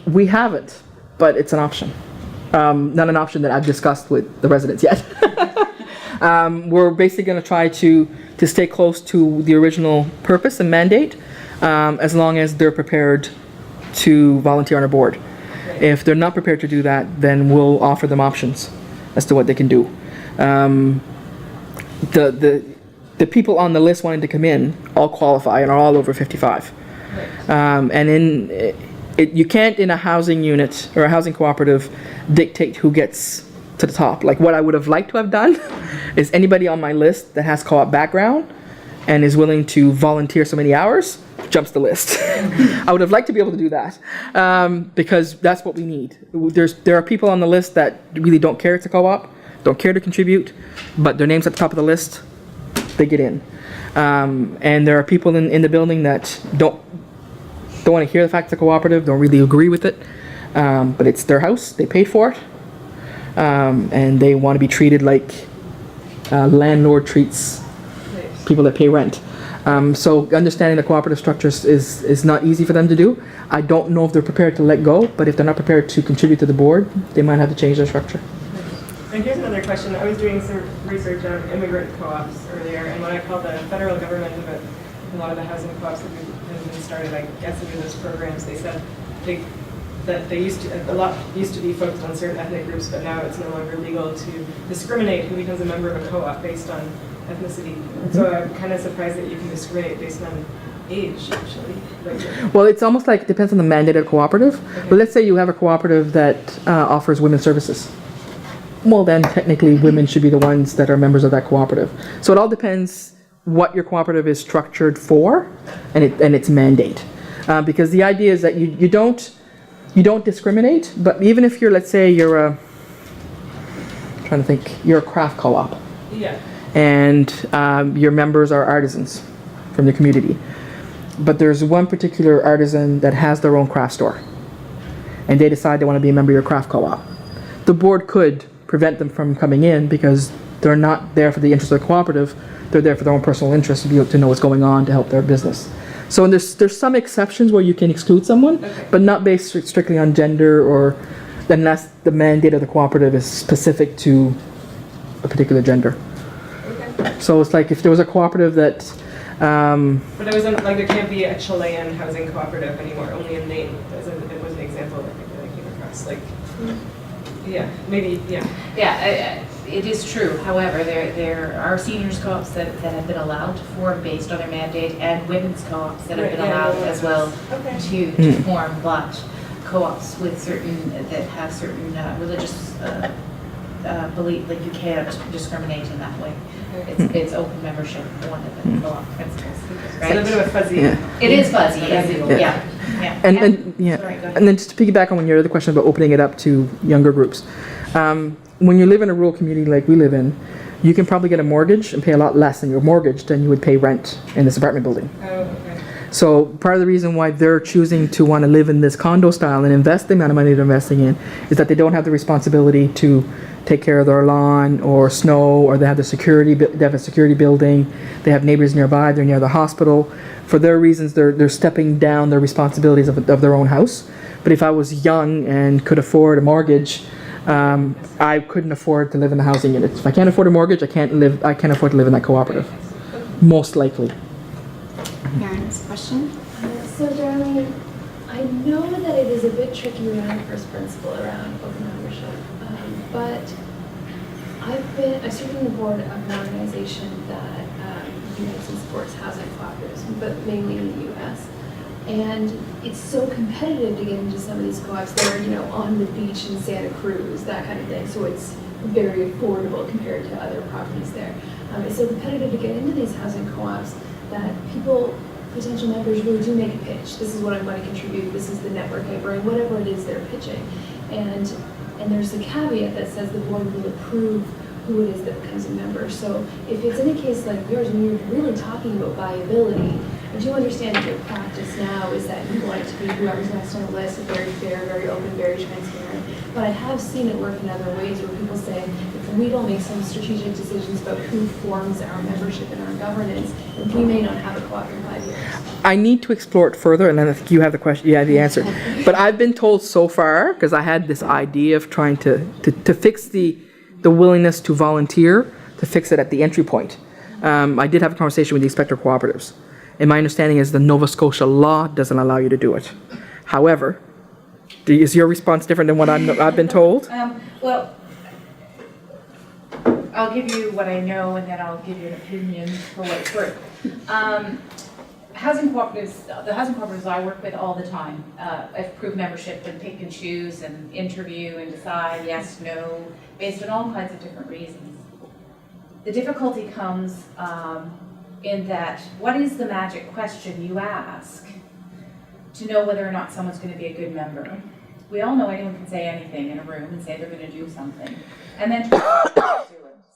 We haven't, but it's an option. Not an option that I've discussed with the residents yet. We're basically going to try to stay close to the original purpose and mandate, as long as they're prepared to volunteer on our board. If they're not prepared to do that, then we'll offer them options as to what they can do. The people on the list wanting to come in all qualify and are all over 55. And you can't in a housing unit or a housing cooperative dictate who gets to the top. Like what I would have liked to have done is anybody on my list that has co-op background and is willing to volunteer so many hours jumps the list. I would have liked to be able to do that, because that's what we need. There are people on the list that really don't care to co-op, don't care to contribute, but their name's at the top of the list, they get in. And there are people in the building that don't want to hear the fact it's a cooperative, don't really agree with it, but it's their house, they paid for it, and they want to be treated like landlord treats people that pay rent. So understanding the cooperative structures is not easy for them to do. I don't know if they're prepared to let go, but if they're not prepared to contribute to the board, they might have to change their structure. And here's another question. I was doing some research on immigrant co-ops earlier, and when I called the federal government about a lot of the housing co-ops that have been started, I guess, under those programs, they said that they used to be focused on certain ethnic groups, but now it's no longer legal to discriminate who becomes a member of a co-op based on ethnicity. So I'm kind of surprised that you can discriminate based on age, actually. Well, it's almost like it depends on the mandate of the cooperative. Okay. But let's say you have a cooperative that offers women's services. Well, then technically women should be the ones that are members of that cooperative. So it all depends what your cooperative is structured for and its mandate. Because the idea is that you don't discriminate, but even if you're, let's say you're a craft co-op. Yeah. And your members are artisans from the community. But there's one particular artisan that has their own craft store. And they decide they want to be a member of your craft co-op. The board could prevent them from coming in because they're not there for the interest of the cooperative. They're there for their own personal interest to be able to know what's going on to help their business. So there's some exceptions where you can exclude someone, but not based strictly on gender or unless the mandate of the cooperative is specific to a particular gender. So it's like if there was a cooperative that. But it wasn't like there can't be a Chilean housing cooperative anymore, only in name. It was an example that I came across. Like, yeah, maybe, yeah. Yeah, it is true. However, there are seniors co-ops that have been allowed to form based on their mandate, and women's co-ops that have been allowed as well to form, but co-ops with certain, that have certain religious belief, like you can't discriminate in that way. It's open membership, one of the co-op principles, right? It's a bit of a fuzzy. Yeah. It is fuzzy, yeah. And Sorry, go ahead. and then just to piggyback on your other question about opening it up to younger groups. When you live in a rural community like we live in, you can probably get a mortgage and pay a lot less in your mortgage than you would pay rent in this apartment building. Oh, okay. So part of the reason why they're choosing to want to live in this condo style and invest the amount of money they're investing in is that they don't have the responsibility to take care of their lawn or snow, or they have a security building, they have neighbors nearby, they're near the hospital. For their reasons, they're stepping down their responsibilities of their own house. But if I was young and could afford a mortgage, I couldn't afford to live in the housing unit. If I can't afford a mortgage, I can't afford to live in that cooperative. Most likely. Karen's question? So Darlene, I know that it is a bit tricky around first principle around open membership, but I served on the board of an organization that unites and supports housing cooperatives, but mainly in the U.S. And it's so competitive to get into some of these co-ops that are, on the beach in Santa Cruz, that kind of thing. So it's very affordable compared to other properties there. It's so competitive to get into these housing co-ops that potential members really do make a pitch. This is what I'm going to contribute. This is the network I bring, whatever it is they're pitching. And there's a caveat that says the board will approve who it is that becomes a member. So if it's in a case like yours, when you're really talking about viability, I do understand that your practice now is that you want it to be whoever's next on the list, very fair, very open, very transparent. But I have seen it work in other ways where people say, if we don't make some strategic decisions about who forms our membership and our governance, we may not have a co-op in 5 years. I need to explore it further, and then if you have the question, you have the answer. But I've been told so far, because I had this idea of trying to fix the willingness to volunteer, to fix it at the entry point. I did have a conversation with the inspector cooperatives, and my understanding is the Nova Scotia law doesn't allow you to do it. However, is your response different than what I've been told? Well, I'll give you what I know, and then I'll give you an opinion for what it's worth. Housing cooperatives, the housing cooperatives I work with all the time, approve membership and pick and choose and interview and decide yes, no, based on all kinds of different reasons. The difficulty comes in that, what is the magic question you ask to know whether or not someone's going to be a good member? We all know anyone can say anything in a room and say they're going to do something, and then do it.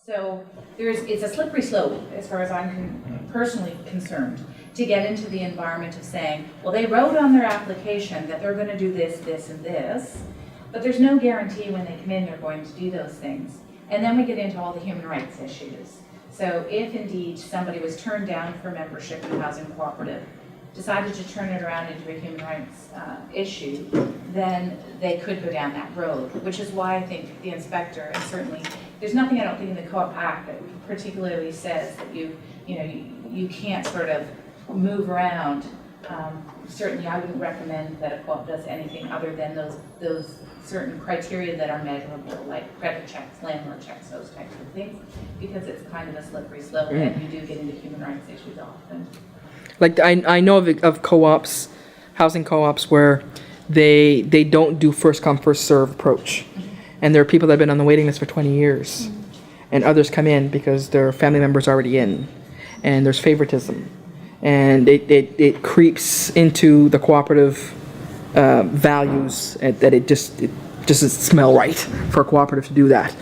So it's a slippery slope, as far as I'm personally concerned, to get into the environment of saying, well, they wrote on their application that they're going to do this, this, and this, but there's no guarantee when they come in they're going to do those things. And then we get into all the human rights issues. So if indeed somebody was turned down for membership in a housing cooperative, decided to turn it around into a human rights issue, then they could go down that road, which is why I think the inspector, and certainly there's nothing I don't think in the Co-op Act that particularly says that you can't sort of move around. Certainly I wouldn't recommend that a co-op does anything other than those certain criteria that are measurable, like credit checks, landlord checks, those types of things, because it's kind of a slippery slope and you do get into human rights issues often. Like I know of co-ops, housing co-ops, where they don't do first come first serve approach, and there are people that have been on the waiting list for 20 years, and others come in because their family member's already in, and there's favoritism, and it creeps into the cooperative values that it just doesn't smell right for a cooperative to do that.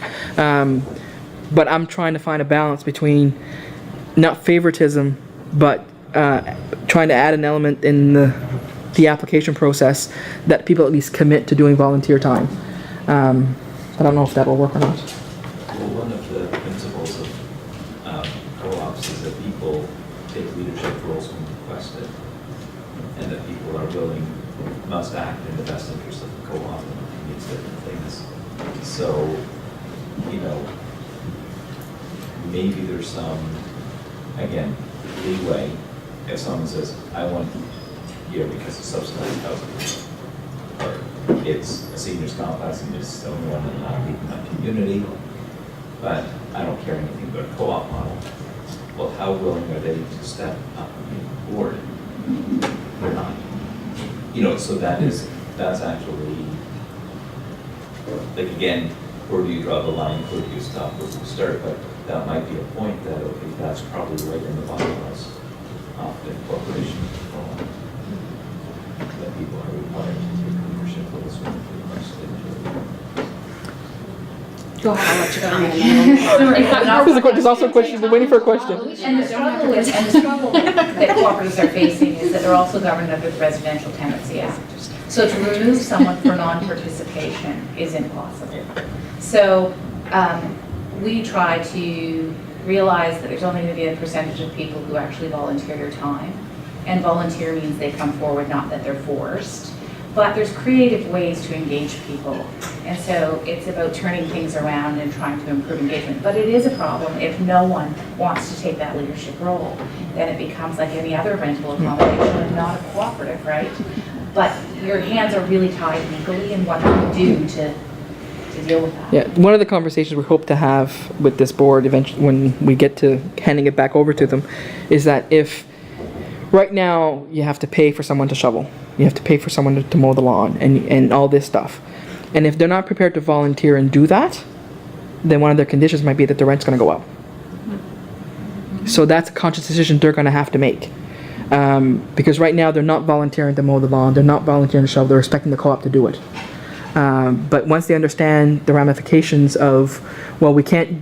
But I'm trying to find a balance between not favoritism, but trying to add an element in the application process that people at least commit to doing volunteer time. I don't know if that'll work or not. Well, one of the principles of co-ops is that people take leadership roles when requested. and that people are willing, must act in the best interest of the co-op and these different things. So, you know, maybe there's some, again, leeway if someone says, I want here because it's subsidized housing, or it's a seniors complex and it's the only one that not leaving my community, but I don't care anything about a co-op model. Well, how willing are they to step up and be on board? They're not. You know, so that's actually, like again, where do you draw the line, where do you stop, where do you start? But that might be a point that, okay, that's probably right in the bylaws of the corporation. That people are required to take ownership of this one pretty much. Go ahead, I'll let you go. There's also a question, we're waiting for a question. And the struggle that cooperatives are facing is that they're also governed under the Residential Tenancy Act. So to remove someone for non-participation is impossible. So we try to realize that there's only going to be a percentage of people who actually volunteer their time. And volunteer means they come forward, not that they're forced. But there's creative ways to engage people. And so it's about turning things around and trying to improve engagement. But it is a problem if no one wants to take that leadership role. Then it becomes like any other rental accommodation and not a cooperative, right? But your hands are really tied legally in what you do to deal with that. Yeah, one of the conversations we hope to have with this board eventually, when we get to handing it back over to them, is that if right now you have to pay for someone to shovel, you have to pay for someone to mow the lawn and all this stuff, and if they're not prepared to volunteer and do that, then one of their conditions might be that the rent's going to go up. So that's a conscious decision they're going to have to make. Because right now they're not volunteering to mow the lawn, they're not volunteering to shovel, they're expecting the co-op to do it. But once they understand the ramifications of, well, we can't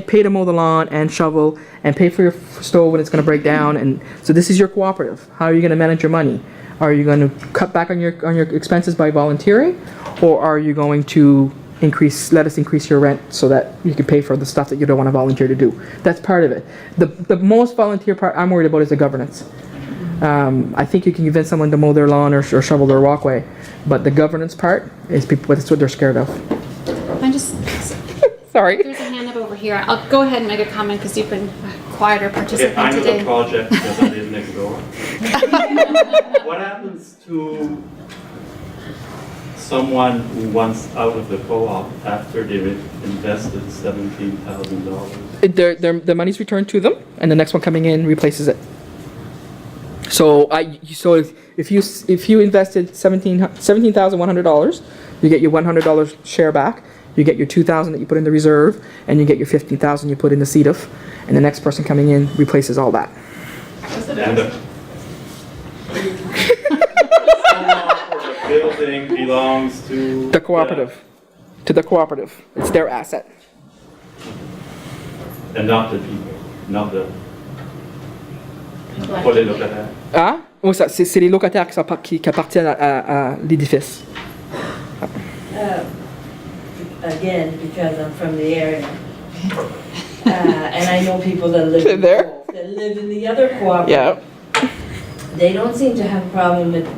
pay to mow the lawn and shovel and pay for your stove when it's going to break down, and so this is your cooperative. How are you going to manage your money? Are you going to cut back on your expenses by volunteering, or are you going to let us increase your rent so that you can pay for the stuff that you don't want to volunteer to do? That's part of it. The most volunteer part I'm worried about is the governance. I think you can convince someone to mow their lawn or shovel their walkway, but the governance part is that's what they're scared of. I'm just sorry. There's a hand up over here. I'll go ahead and make a comment because you've been a quieter participant If I know today. the project because I live next door, what happens to someone who wants out of the co-op after they've invested $17,000? The money's returned to them, and the next one coming in replaces it. So if you invested $17,100, you get your $100 share back. You get your $2,000 that you put in the reserve, and you get your $15,000 you put in the CEDF, and the next person coming in replaces all that. And the building belongs to the cooperative. To the cooperative. It's their asset. And not the people, not the. Pour les locataires. Ah? Oui, c'est les locataires qui appartiennent à l'édifice. Again, because I'm from the area, and I know people that live there, that live in the other cooperative. Yeah. They don't seem to have a problem with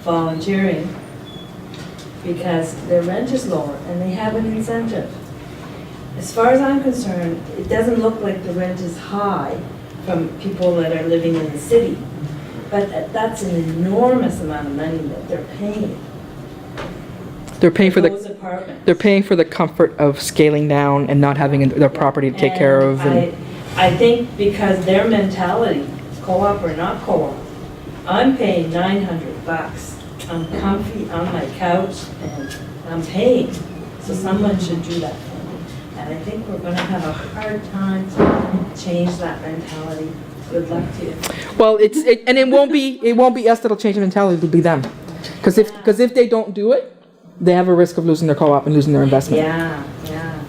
volunteering because their rent is lower and they have an incentive. As far as I'm concerned, it doesn't look like the rent is high from people that are living in the city, but that's an enormous amount of money that they're paying. They're paying for those apartments. They're paying for the comfort of scaling down and not having their property to take care of. And I think because their mentality, co-op or not co-op, I'm paying $900. I'm comfy on my couch and I'm paying, so someone should do that for me. And I think we're going to have a hard time to change that mentality. Good luck to you. Well, it won't be us that'll change the mentality. It'll be them, because if they don't do it, they have a risk of losing their co-op and losing their investment. Yeah.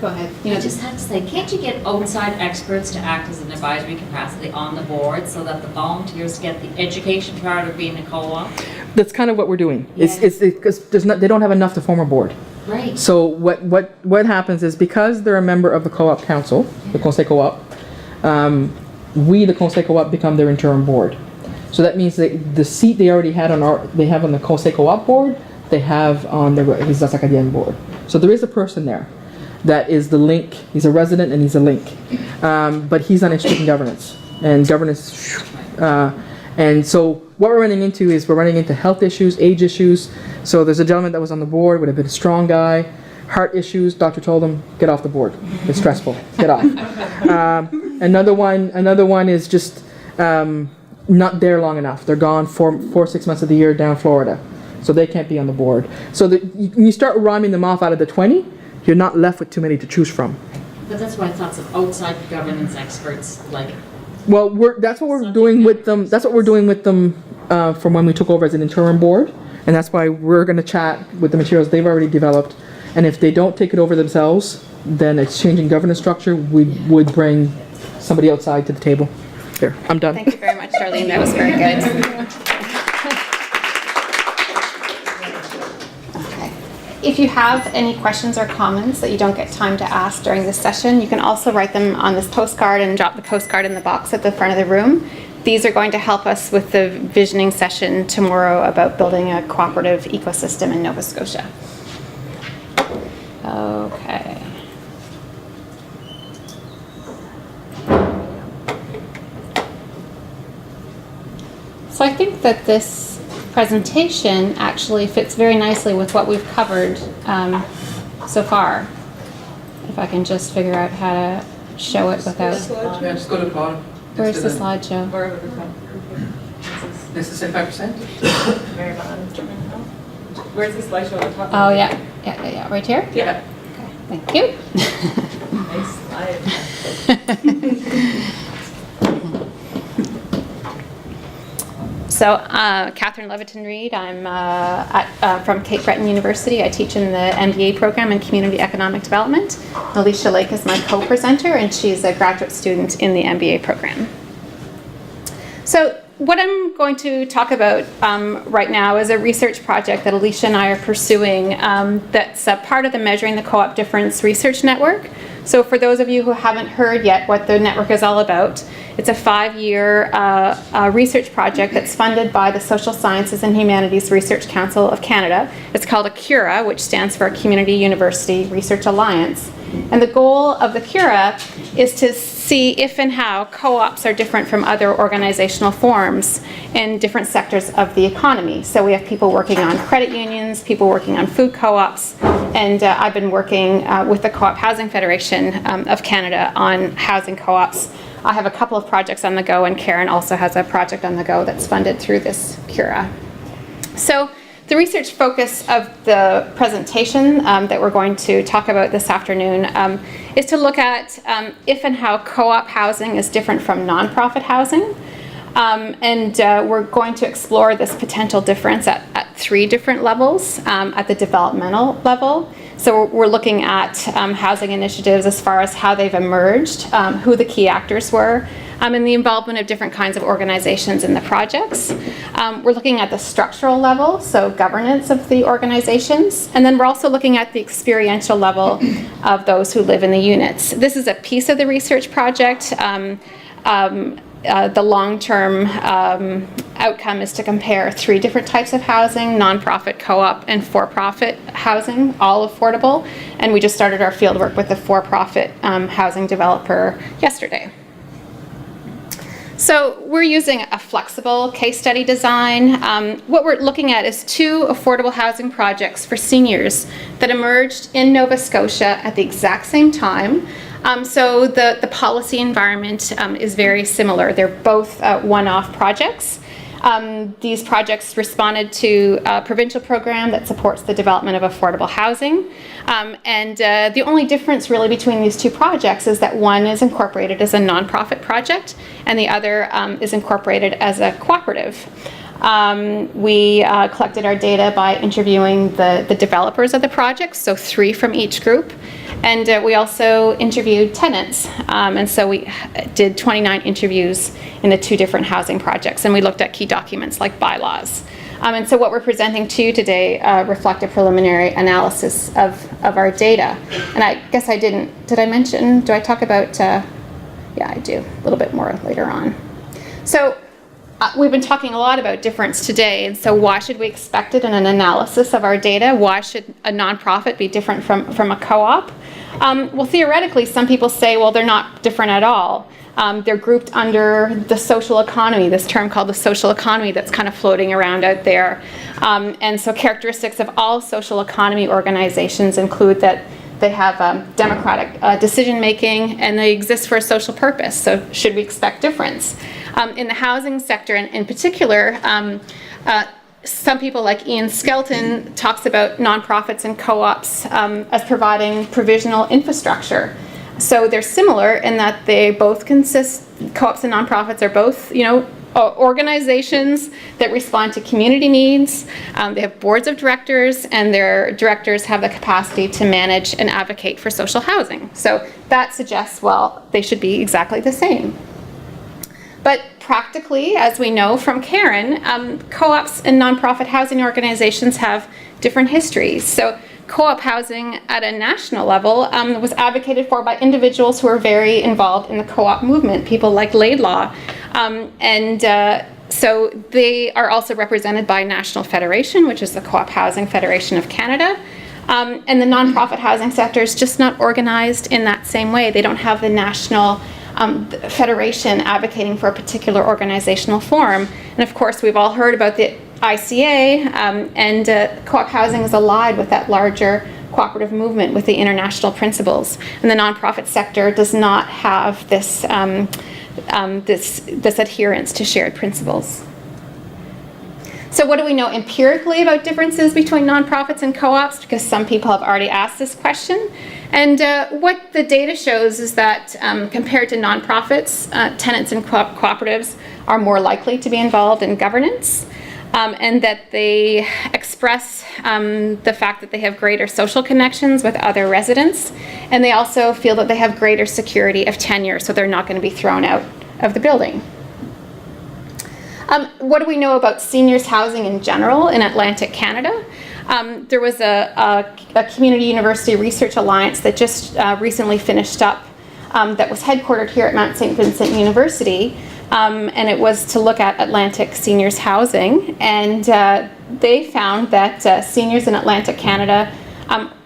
Go ahead. I just have to say, can't you get outside experts to act as an advisory capacity on the board so that the volunteers get the education part of being a co-op? That's kind of what we're doing. Yeah. It's because they don't have enough to form a board. Right. So what happens is, because they're a member of the co-op council, the Conseil Co-op, we, the Conseil Co-op, become their interim board. So that means that the seat they already had they have on the Conseil Co-op board, they have on the Présidence Acadienne board. So there is a person there that is the link. He's a resident and he's a link. But he's not interested in governance. And so what we're running into is we're running into health issues, age issues. So there's a gentleman that was on the board, would have been a strong guy. Heart issues, doctor told him, get off the board. It's stressful, get off. Another one is just not there long enough. They're gone 6 months of the year down Florida. So they can't be on the board. So when you start rhyming them off out of the 20, you're not left with too many to choose from. But that's why I thought of outside governance experts, like. Well, that's what we're doing with them. That's what we're doing with them from when we took over as an interim board. And that's why we're going to chat with the materials they've already developed. And if they don't take it over themselves, then it's changing governance structure. We would bring somebody outside to the table. There, I'm done. Thank you very much, Darlene. That was very good. Okay. If you have any questions or comments that you don't get time to ask during this session, you can also write them on this postcard and drop the postcard in the box at the front of the room. These are going to help us with the visioning session tomorrow about building a cooperative ecosystem in Nova Scotia. Okay. So I think that this presentation actually fits very nicely with what we've covered so far. If I can just figure out how to show it without... Yeah, just go to the bottom. Where's the slideshow? This is 5%? Very bottom. Where's the slideshow at the top? Oh, yeah. Right here? Yeah. Okay. Thank you. Nice slide. So, Catherine Leviten-Reid, I'm from Cape Breton University. I teach in the MBA program in Community Economic Development. Alicia Lake is my co-presenter, and she's a graduate student in the MBA program. So, what I'm going to talk about right now is a research project that Alicia and I are pursuing that's part of the Measuring the Co-op Difference Research Network. So for those of you who haven't heard yet what the network is all about, it's a 5-year research project that's funded by the Social Sciences and Humanities Research Council of Canada. It's called a CURA, which stands for Community University Research Alliance. And the goal of the CURA is to see if and how co-ops are different from other organizational forms in different sectors of the economy. So we have people working on credit unions, people working on food co-ops, and I've been working with the Co-op Housing Federation of Canada on housing co-ops. I have a couple of projects on the go, and Karen also has a project on the go that's funded through this CURA. So the research focus of the presentation that we're going to talk about this afternoon is to look at if and how co-op housing is different from nonprofit housing. And we're going to explore this potential difference at 3 different levels. At the developmental level, so we're looking at housing initiatives as far as how they've emerged, who the key actors were, and the involvement of different kinds of organizations in the projects. We're looking at the structural level, so governance of the organizations, and then we're also looking at the experiential level of those who live in the units. This is a piece of the research project. The long-term outcome is to compare 3 different types of housing: nonprofit, co-op, and for-profit housing, all affordable. And we just started our fieldwork with a for-profit housing developer yesterday. So we're using a flexible case study design. What we're looking at is 2 affordable housing projects for seniors that emerged in Nova Scotia at the exact same time. So the policy environment is very similar. They're both one-off projects. These projects responded to a provincial program that supports the development of affordable housing. And the only difference really between these 2 projects is that one is incorporated as a nonprofit project and the other is incorporated as a cooperative. We collected our data by interviewing the developers of the project, so 3 from each group. And we also interviewed tenants. And so we did 29 interviews in the 2 different housing projects. And we looked at key documents like bylaws. And so what we're presenting to you today reflect a preliminary analysis of our data. And I guess I did I mention, do I talk about, yeah, I do, a little bit more later on. So we've been talking a lot about difference today, and so why should we expect it in an analysis of our data? Why should a nonprofit be different from a co-op? Well, theoretically, some people say, well, they're not different at all. They're grouped under the social economy, this term called the social economy that's kind of floating around out there. And so characteristics of all social economy organizations include that they have democratic decision-making, and they exist for a social purpose. So should we expect difference? In the housing sector in particular, some people like Ian Skelton talks about nonprofits and co-ops as providing provisional infrastructure. So they're similar in that they both consist, co-ops and nonprofits are both, organizations that respond to community needs. They have boards of directors, and their directors have the capacity to manage and advocate for social housing. So that suggests, well, they should be exactly the same. But practically, as we know from Karen, co-ops and nonprofit housing organizations have different histories. So co-op housing at a national level was advocated for by individuals who are very involved in the co-op movement, people like Laidlaw. So they are also represented by National Federation, which is the Co-op Housing Federation of Canada. And the nonprofit housing sector is just not organized in that same way. They don't have the national federation advocating for a particular organizational form. And of course, we've all heard about the ICA, and co-op housing is allied with that larger cooperative movement with the international principles. And the nonprofit sector does not have this, this adherence to shared principles. So what do we know empirically about differences between nonprofits and co-ops? Because some people have already asked this question. And what the data shows is that compared to nonprofits, tenants and cooperatives are more likely to be involved in governance, and that they express the fact that they have greater social connections with other residents, and they also feel that they have greater security of tenure, so they're not going to be thrown out of the building. What do we know about seniors housing in general in Atlantic Canada? There was a community university research alliance that just recently finished up that was headquartered here at Mount St. Vincent University, and it was to look at Atlantic seniors housing, and they found that seniors in Atlantic Canada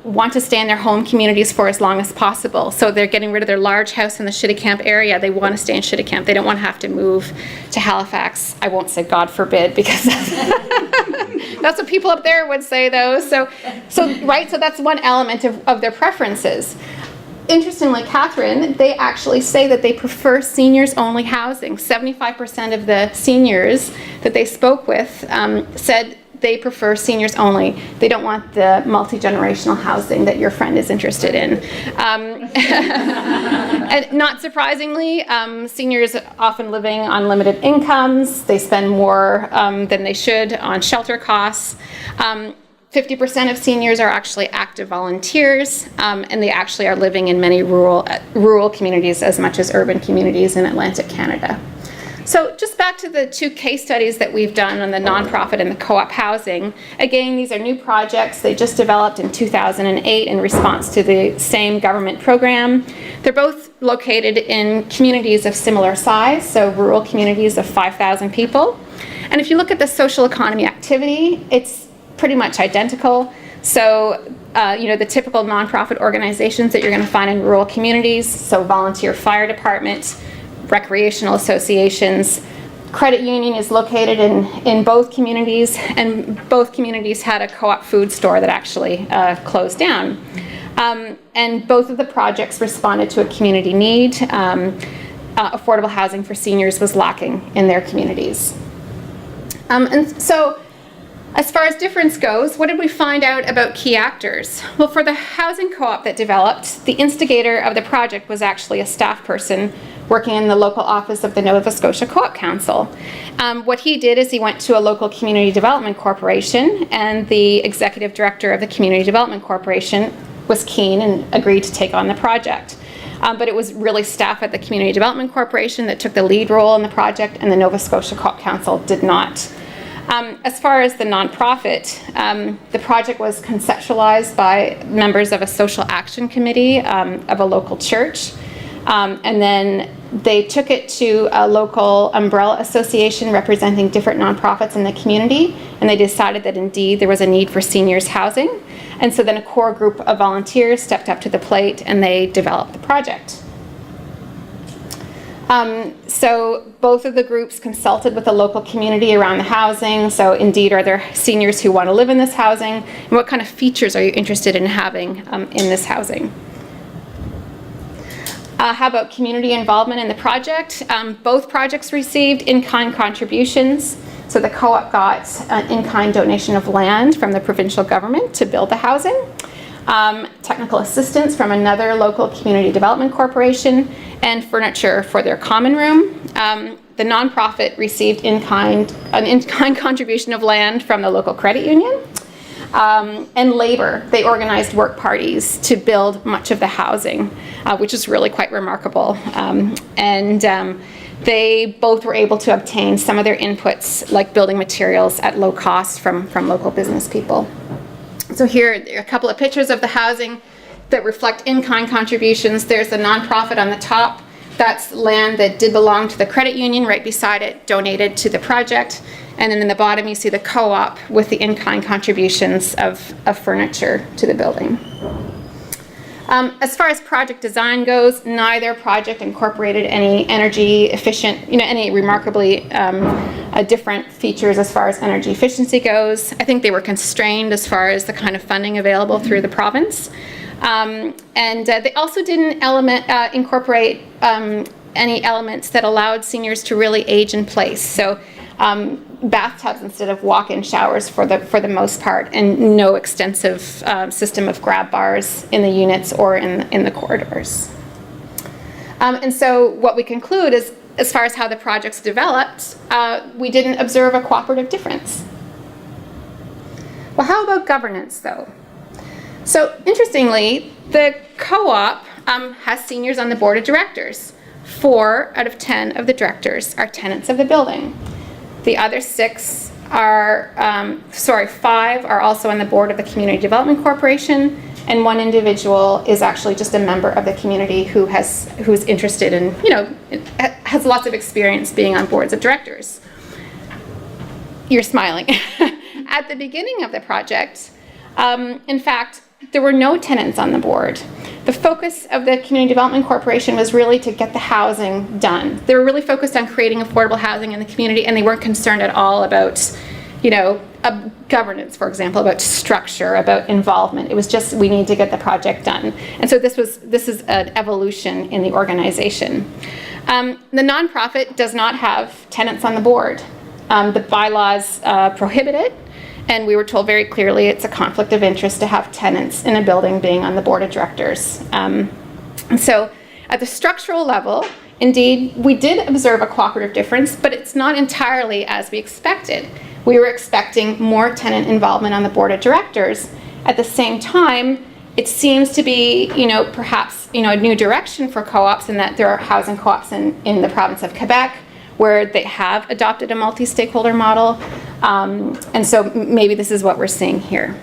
want to stay in their home communities for as long as possible. So they're getting rid of their large house in the Shittycamp area. They want to stay in Shittycamp. They don't want to have to move to Halifax. I won't say God forbid, because that's what people up there would say, though. So that's one element of their preferences. Interestingly, Catherine, they actually say that they prefer seniors-only housing. 75% of the seniors that they spoke with said they prefer seniors only. They don't want the multi-generational housing that your friend is interested in. And not surprisingly, seniors are often living on limited incomes. They spend more than they should on shelter costs. 50% of seniors are actually active volunteers, and they actually are living in many rural communities as much as urban communities in Atlantic Canada. So just back to the two case studies that we've done on the nonprofit and the co-op housing. Again, these are new projects. They just developed in 2008 in response to the same government program. They're both located in communities of similar size, so rural communities of 5,000 people. And if you look at the social economy activity, it's pretty much identical. So, the typical nonprofit organizations that you're going to find in rural communities, so volunteer fire department, recreational associations. Credit union is located in both communities, and both communities had a co-op food store that actually closed down. And both of the projects responded to a community need. Affordable housing for seniors was lacking in their communities. And so, as far as difference goes, what did we find out about key actors? Well, for the housing co-op that developed, the instigator of the project was actually a staff person working in the local office of the Nova Scotia Co-op Council. What he did is he went to a local community development corporation, and the executive director of the community development corporation was keen and agreed to take on the project. But it was really staff at the community development corporation that took the lead role in the project, and the Nova Scotia Co-op Council did not. As far as the nonprofit, the project was conceptualized by members of a social action committee of a local church, and then They took it to a local umbrella association representing different nonprofits in the community, and they decided that indeed there was a need for seniors housing. And so then a core group of volunteers stepped up to the plate and they developed the project. So both of the groups consulted with the local community around the housing. So indeed, are there seniors who want to live in this housing? And what kind of features are you interested in having in this housing? How about community involvement in the project? Both projects received in-kind contributions. So the co-op got an in-kind donation of land from the provincial government to build the housing. Technical assistance from another local community development corporation, and furniture for their common room. The nonprofit received an in-kind contribution of land from the local credit union. And labor, they organized work parties to build much of the housing, which is really quite remarkable. They both were able to obtain some of their inputs, like building materials, at low cost from local business people. So here are a couple of pictures of the housing that reflect in-kind contributions. There's the nonprofit on the top. That's land that did belong to the credit union. Right beside it, donated to the project. And then in the bottom, you see the co-op with the in-kind contributions of furniture to the building. As far as project design goes, neither project incorporated any energy efficient, any remarkably different features as far as energy efficiency goes. I think they were constrained as far as the kind of funding available through the province. They also didn't incorporate any elements that allowed seniors to really age in place. So bathtubs instead of walk-in showers for the most part, and no extensive system of grab bars in the units or in the corridors. And so what we conclude is, as far as how the projects developed, we didn't observe a cooperative difference. Well, how about governance though? So interestingly, the co-op has seniors on the board of directors. 4 out of 10 of the directors are tenants of the building. The other 5 are also on the board of the Community Development Corporation, and 1 individual is actually just a member of the community who's interested in, has lots of experience being on boards of directors. You're smiling. At the beginning of the project, in fact, there were no tenants on the board. The focus of the Community Development Corporation was really to get the housing done. They were really focused on creating affordable housing in the community, and they weren't concerned at all about, governance, for example, about structure, about involvement. It was just, we need to get the project done. And so this is an evolution in the organization. The nonprofit does not have tenants on the board. The bylaws prohibit it. And we were told very clearly it's a conflict of interest to have tenants in a building being on the board of directors. And so at the structural level, indeed, we did observe a cooperative difference, but it's not entirely as we expected. We were expecting more tenant involvement on the board of directors. At the same time, it seems to be, perhaps, a new direction for co-ops, in that there are housing co-ops in the province of Quebec where they have adopted a multi-stakeholder model. And so maybe this is what we're seeing here.